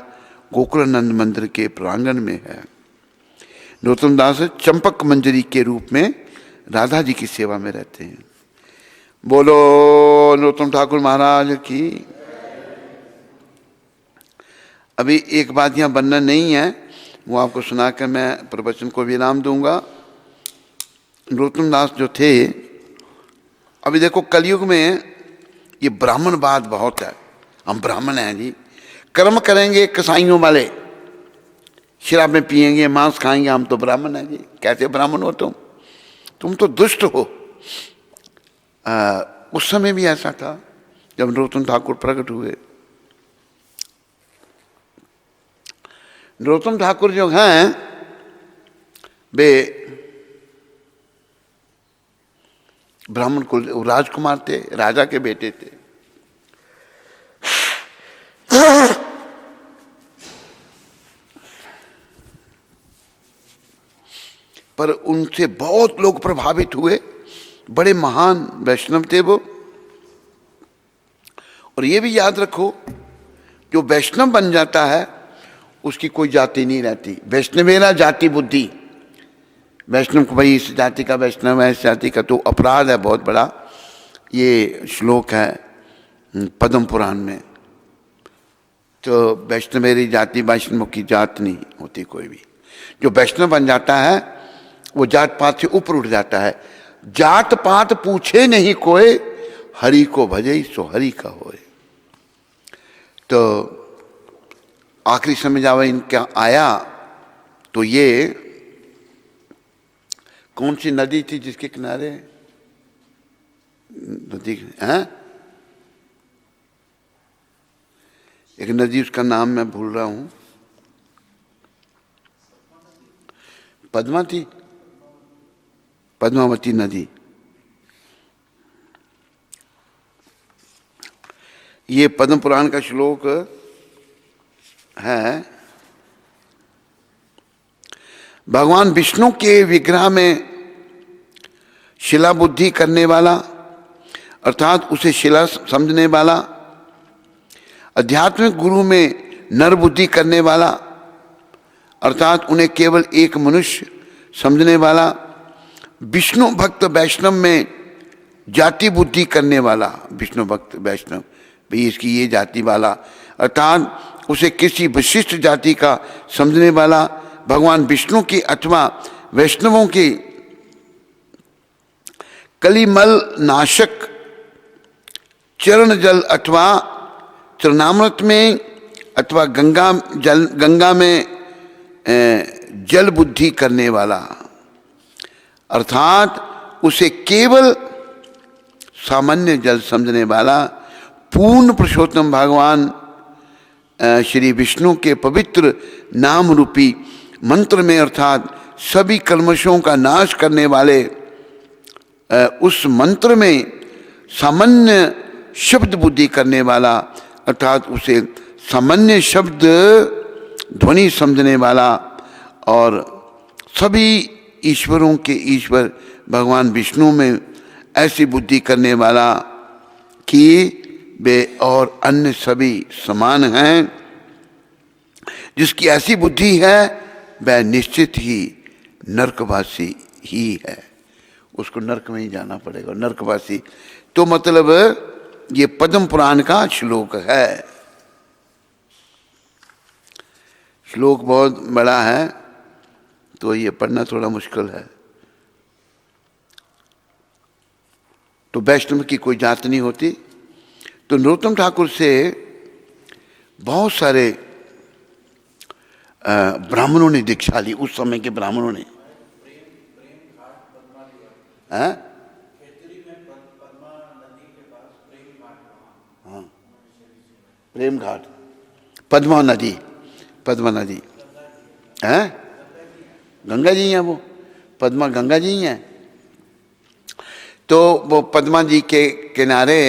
गोकुलानंद मंदिर के प्रांगण में है। नरोत्तम दास चंपक मंजरी के रूप में राधा जी की सेवा में रहते हैं। बोलो नरोत्तम ठाकुर महाराज की। अभी एक बात यहाँ वर्णन नहीं है, वो आपको सुनाकर मैं प्रवचन को विराम दूंगा। नरोत्तम दास जो थे, अभी देखो कलयुग में ये ब्राह्मणवाद बहुत है। हम ब्राह्मण हैं जी, कर्म करेंगे कसाईयों वाले, शराबें पिएंगे, मांस खाएंगे, हम तो ब्राह्मण हैं जी। कैसे ब्राह्मण हो तुम तो दुष्ट हो। उस समय भी ऐसा था जब नरोत्तम ठाकुर प्रकट हुए। नरोत्तम ठाकुर जो हैं वे ब्राह्मण कुल राजकुमार थे, राजा के बेटे थे। पर उनसे बहुत लोग प्रभावित हुए, बड़े महान वैष्णव थे वो। और ये भी याद रखो, जो वैष्णव बन जाता है उसकी कोई जाति नहीं रहती। वैष्णवेरा जाति बुद्धि, वैष्णव को भाई इस जाति का वैष्णव है, इस जाति का, तो अपराध है बहुत बड़ा। ये श्लोक है पद्म पुराण में। तो वैष्णवेरी जाति, वैष्णव की जात नहीं होती कोई भी। जो वैष्णव बन जाता है वो जात पात से ऊपर उठ जाता है। जात पात पूछे नहीं कोई, हरि को भजे सो हरि का होए। तो आखिरी समय जब इनका आया तो ये कौन सी नदी थी जिसके किनारे नदी है, एक नदी, उसका नाम मैं भूल रहा हूं, पद्मा थी, पद्मावती नदी। ये पद्म पुराण का श्लोक है। भगवान विष्णु के विग्रह में शिला बुद्धि करने वाला, अर्थात उसे शिला समझने वाला, आध्यात्मिक गुरु में नर बुद्धि करने वाला, अर्थात उन्हें केवल एक मनुष्य समझने वाला, विष्णु भक्त वैष्णव में जाति बुद्धि करने वाला, विष्णु भक्त वैष्णव भाई इसकी ये जाति वाला, अर्थात उसे किसी विशिष्ट जाति का समझने वाला, भगवान विष्णु की अथवा वैष्णवों की कलिमल नाशक चरण जल अथवा चरणामृत में अथवा गंगा में जल बुद्धि करने वाला, अर्थात उसे केवल सामान्य जल समझने वाला, पूर्ण पुरुषोत्तम भगवान श्री विष्णु के पवित्र नाम रूपी मंत्र में, अर्थात सभी कल्मशों का नाश करने वाले उस मंत्र में सामान्य शब्द बुद्धि करने वाला, अर्थात उसे सामान्य शब्द ध्वनि समझने वाला, और सभी ईश्वरों के ईश्वर भगवान विष्णु में ऐसी बुद्धि करने वाला कि वे और अन्य सभी समान हैं। जिसकी ऐसी बुद्धि है वह निश्चित ही नरकवासी ही है, उसको नरक में ही जाना पड़ेगा। नरकवासी तो मतलब ये पद्म पुराण का श्लोक है। श्लोक बहुत बड़ा है तो ये पढ़ना थोड़ा मुश्किल है। तो वैष्णव की कोई जात नहीं होती। तो नरोत्तम ठाकुर से बहुत सारे ब्राह्मणों ने दीक्षा ली, उस समय के ब्राह्मणों ने। हाँ, प्रेम घाट, पद्मा नदी, पद्मा नदी है, गंगा जी हैं वो, पद्मा गंगा जी हैं। तो वो पद्मा जी के किनारे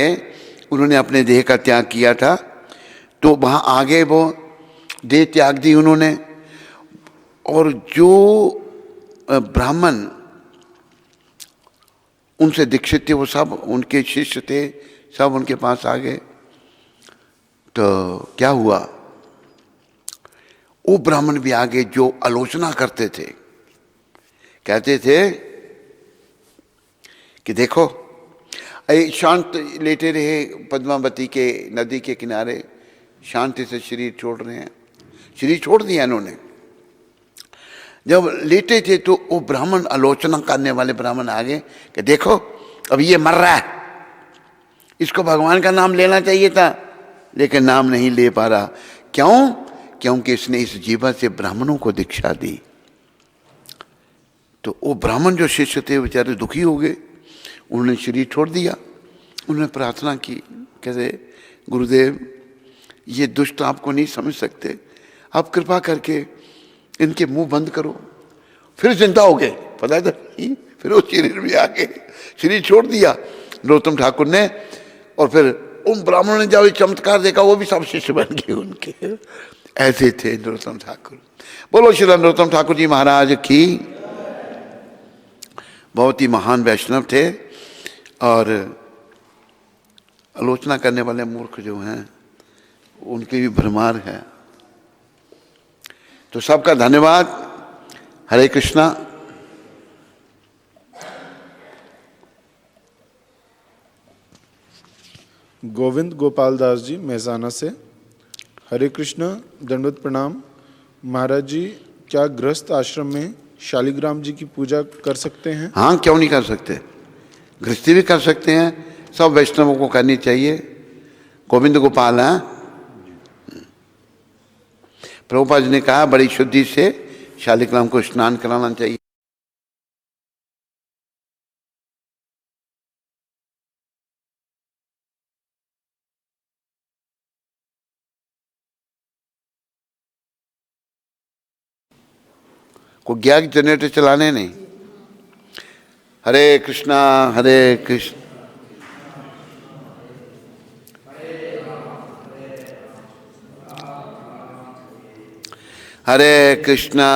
उन्होंने अपने देह का त्याग किया था। तो वहाँ आगे वो देह त्याग दी उन्होंने, और जो ब्राह्मण उनसे दीक्षित थे वो सब उनके शिष्य थे, सब उनके पास आ गए। तो क्या हुआ, वो ब्राह्मण भी आगे जो आलोचना करते थे, कहते थे कि देखो शांत लेटे रहे पद्मावती के नदी के किनारे, शांति से शरीर छोड़ रहे हैं, शरीर छोड़ दिया इन्होंने। जब लेटे थे तो वो ब्राह्मण, आलोचना करने वाले ब्राह्मण आ गए कि देखो अब ये मर रहा है, इसको भगवान का नाम लेना चाहिए था लेकिन नाम नहीं ले पा रहा। क्यों? क्योंकि इसने इस जीवन से ब्राह्मणों को दीक्षा दी। तो वो ब्राह्मण जो शिष्य थे बेचारे दुखी हो गए, उन्होंने शरीर छोड़ दिया। उन्होंने प्रार्थना की, कहते गुरुदेव ये दुष्ट आपको नहीं समझ सकते, आप कृपा करके इनके मुंह बंद करो। फिर जिंदा हो गए, पता था नहीं, फिर वो शरीर में आ गए, शरीर छोड़ दिया नरोत्तम ठाकुर ने। और फिर उन ब्राह्मणों ने जब चमत्कार देखा वो भी सब शिष्य बन गए उनके। ऐसे थे नरोत्तम ठाकुर। बोलो श्री नरोत्तम ठाकुर जी महाराज की। बहुत ही महान वैष्णव थे। और आलोचना करने वाले मूर्ख जो हैं उनकी भी भरमार है। तो सबका धन्यवाद। हरे कृष्णा। गोविंद गोपाल दास जी मेहसाना से। हरे कृष्ण, दंडवत प्रणाम। महाराज जी, क्या गृहस्थ आश्रम में शालिग्राम जी की पूजा कर सकते हैं? हाँ, क्यों नहीं कर सकते, गृहस्थी भी कर सकते हैं, सब वैष्णवों को करनी चाहिए। गोविंद गोपाल है। प्रभुपाद जी ने कहा बड़ी शुद्धि से शालिग्राम को स्नान कराना चाहिए। को गैस जनरेटर चलाने नहीं। हरे कृष्णा हरे कृष्ण। हरे कृष्णा।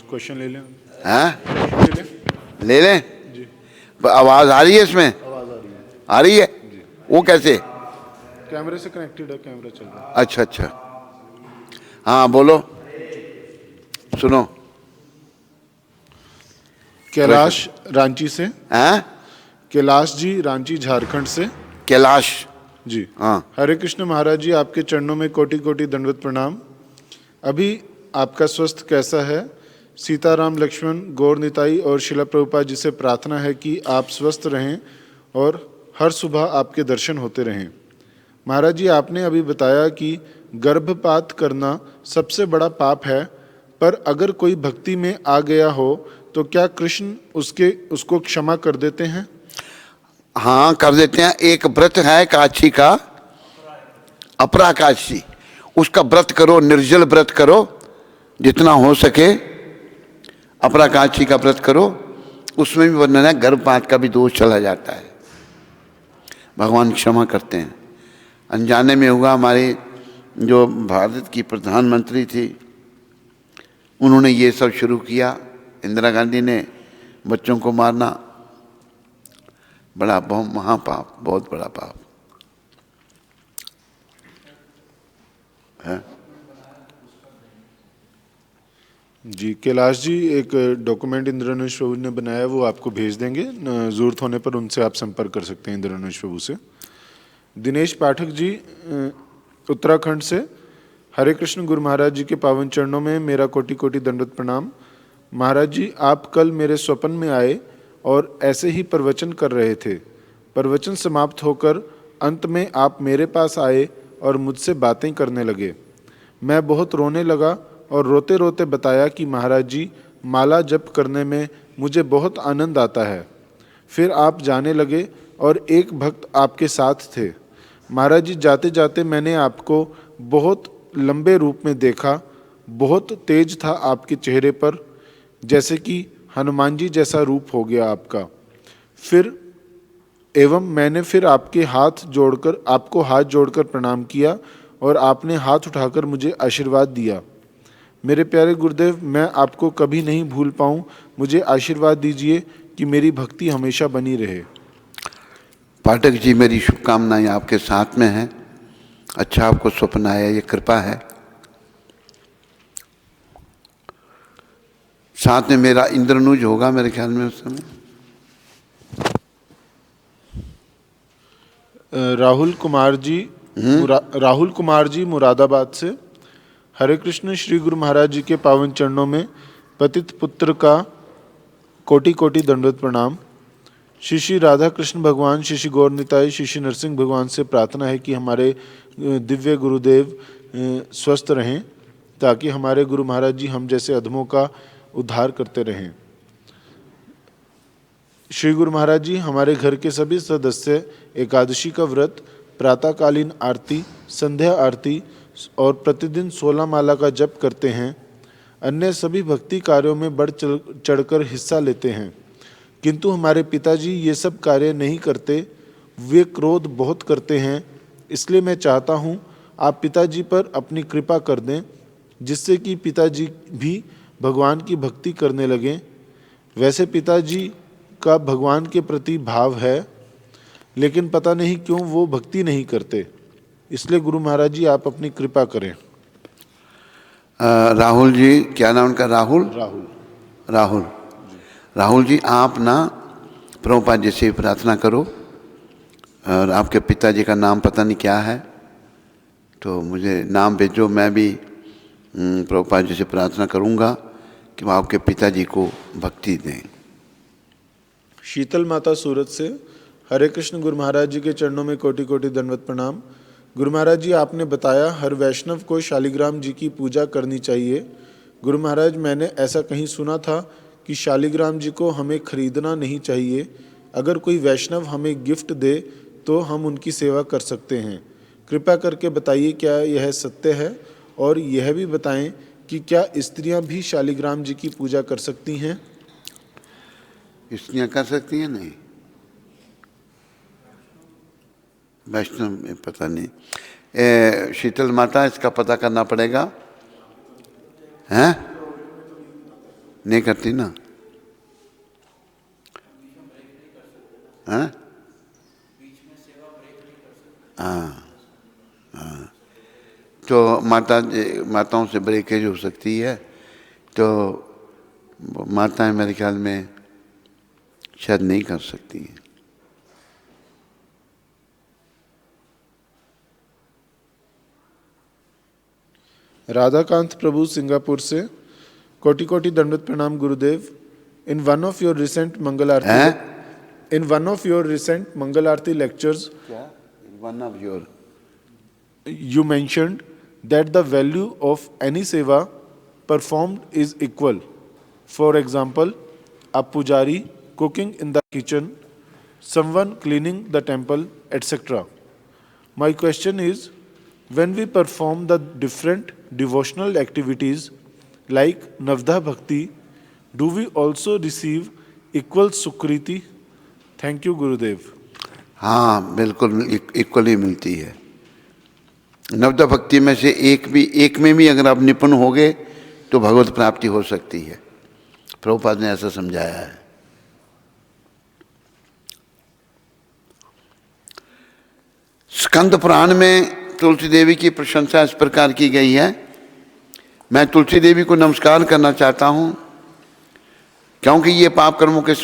क्वेश्चन ले लें। हाँ, ले लें। ले लें। जी, आवाज आ रही है इसमें? आवाज़ आ रही है। आ रही है। वो कैसे? कैमरे से कनेक्टेड है, कैमरा चल रहा है। अच्छा अच्छा, हाँ बोलो, सुनो। कैलाश रांची से। हैं? कैलाश जी रांची झारखंड से। कैलाश। जी हाँ। हरे कृष्ण महाराज जी, आपके चरणों में कोटि कोटि दंडवत प्रणाम। अभी आपका स्वस्थ कैसा है? सीताराम लक्ष्मण गौर निताई और शिला प्रभुपाद जी से प्रार्थना है कि आप स्वस्थ रहें और हर सुबह आपके दर्शन होते रहें। महाराज जी, आपने अभी बताया कि गर्भपात करना सबसे बड़ा पाप है, पर अगर कोई भक्ति में आ गया हो तो क्या कृष्ण उसको क्षमा कर देते हैं? हाँ, कर देते हैं। एक व्रत है काशी का, अपराकाशी, उसका व्रत करो, निर्जल व्रत करो जितना हो सके। अपराकाशी का व्रत करो, उसमें भी वर्णन है, गर्भपात का भी दोष चला जाता है, भगवान क्षमा करते हैं। अनजाने में हुआ। हमारे जो भारत की प्रधानमंत्री थी, उन्होंने ये सब शुरू किया, इंदिरा गांधी ने, बच्चों को मारना। बड़ा बहुत महापाप, बहुत बड़ा पाप है। जी, कैलाश जी, एक डॉक्यूमेंट इंद्रधनुष प्रभु ने बनाया, वो आपको भेज देंगे। ज़रूरत होने पर उनसे आप संपर्क कर सकते हैं इंद्रधनुष प्रभु से। दिनेश पाठक जी उत्तराखंड से। हरे कृष्ण गुरु महाराज जी के पावन चरणों में मेरा कोटि कोटि दंडवत प्रणाम। महाराज जी, आप कल मेरे स्वप्न में आए और ऐसे ही प्रवचन कर रहे थे। प्रवचन समाप्त होकर अंत में आप मेरे पास आए और मुझसे बातें करने लगे। मैं बहुत रोने लगा और रोते रोते बताया कि महाराज जी, माला जप करने में मुझे बहुत आनंद आता है। फिर आप जाने लगे और एक भक्त आपके साथ थे। महाराज जी, जाते जाते मैंने आपको बहुत लंबे रूप में देखा। बहुत तेज था आपके चेहरे पर, जैसे कि हनुमान जी जैसा रूप हो गया आपका। मैंने फिर आपको हाथ जोड़कर प्रणाम किया और आपने हाथ उठाकर मुझे आशीर्वाद दिया। मेरे प्यारे गुरुदेव, मैं आपको कभी नहीं भूल पाऊँ। मुझे आशीर्वाद दीजिए कि मेरी भक्ति हमेशा बनी रहे। पाठक जी, मेरी शुभकामनाएं आपके साथ में हैं। अच्छा आपको स्वप्न आया, ये कृपा है। साथ में मेरा इंद्रनुज होगा मेरे ख्याल में उस समय। राहुल कुमार जी मुरादाबाद से। हरे कृष्ण, श्री गुरु महाराज जी के पावन चरणों में पतित पुत्र का कोटि कोटि दंडवत प्रणाम। श्री राधा कृष्ण भगवान, श्री गौर निताई, श्री नरसिंह भगवान से प्रार्थना है कि हमारे दिव्य गुरुदेव स्वस्थ रहें, ताकि हमारे गुरु महाराज जी हम जैसे अधमों का उद्धार करते रहें। श्री गुरु महाराज जी, हमारे घर के सभी सदस्य एकादशी का व्रत, प्रातःकालीन आरती, संध्या आरती और प्रतिदिन 16 माला का जप करते हैं। अन्य सभी भक्ति कार्यों में बढ़ चढ़कर हिस्सा लेते हैं, किंतु हमारे पिताजी ये सब कार्य नहीं करते। वे क्रोध बहुत करते हैं। इसलिए मैं चाहता हूँ आप पिताजी पर अपनी कृपा कर दें, जिससे कि पिताजी भी भगवान की भक्ति करने लगें। वैसे पिताजी का भगवान के प्रति भाव है, लेकिन पता नहीं क्यों वो भक्ति नहीं करते। इसलिए गुरु महाराज जी आप अपनी कृपा करें। राहुल जी, क्या नाम उनका? राहुल राहुल। राहुल राहुल जी, आप ना प्रभुपाद जी से प्रार्थना करो, और आपके पिताजी का नाम पता नहीं क्या है, तो मुझे नाम भेजो, मैं भी प्रभुपाद जी से प्रार्थना करूंगा कि वो आपके पिताजी को भक्ति दें। शीतल माता सूरत से, हरे कृष्ण गुरु महाराज जी के चरणों में कोटि कोटि दंडवत प्रणाम। गुरु महाराज जी, आपने बताया हर वैष्णव को शालिग्राम जी की पूजा करनी चाहिए। गुरु महाराज, मैंने ऐसा कहीं सुना था कि शालिग्राम जी को हमें खरीदना नहीं चाहिए, अगर कोई वैष्णव हमें गिफ्ट दे तो हम उनकी सेवा कर सकते हैं। कृपया करके बताइए क्या यह सत्य है, और यह भी बताएं कि क्या स्त्रियां भी शालिग्राम जी की पूजा कर सकती हैं? स्त्रियाँ कर सकती हैं? नहीं, वैष्णव में पता नहीं। शीतल माता, इसका पता करना पड़ेगा। हैं? नहीं करती ना? हैं? हाँ हाँ, तो माताओं से ब्रेकेज हो सकती है, तो माताएं मेरे ख्याल में शायद नहीं कर सकती हैं। राधाकांत प्रभु सिंगापुर से, कोटि कोटि दंडवत प्रणाम गुरुदेव। In one of your recent Mangal Aarti lectures, One of your you mentioned that the value of any seva performed is equal. For example, a pujari cooking in the kitchen, someone cleaning the temple, etc. My question is, when we perform the different devotional activities like Navda Bhakti, do we also receive equal Sukriti? Thank you, Gurudev. हाँ, बिल्कुल इक्वली मिलती है। नवदा भक्ति में से एक में भी अगर आप निपुण हो गए तो भगवत प्राप्ति हो सकती है। प्रभुपाद ने ऐसा समझाया है। स्कंद पुराण में तुलसी देवी की प्रशंसा इस प्रकार की गई है। मैं तुलसी देवी को नमस्कार करना चाहता हूँ, क्योंकि ये पाप कर्मों के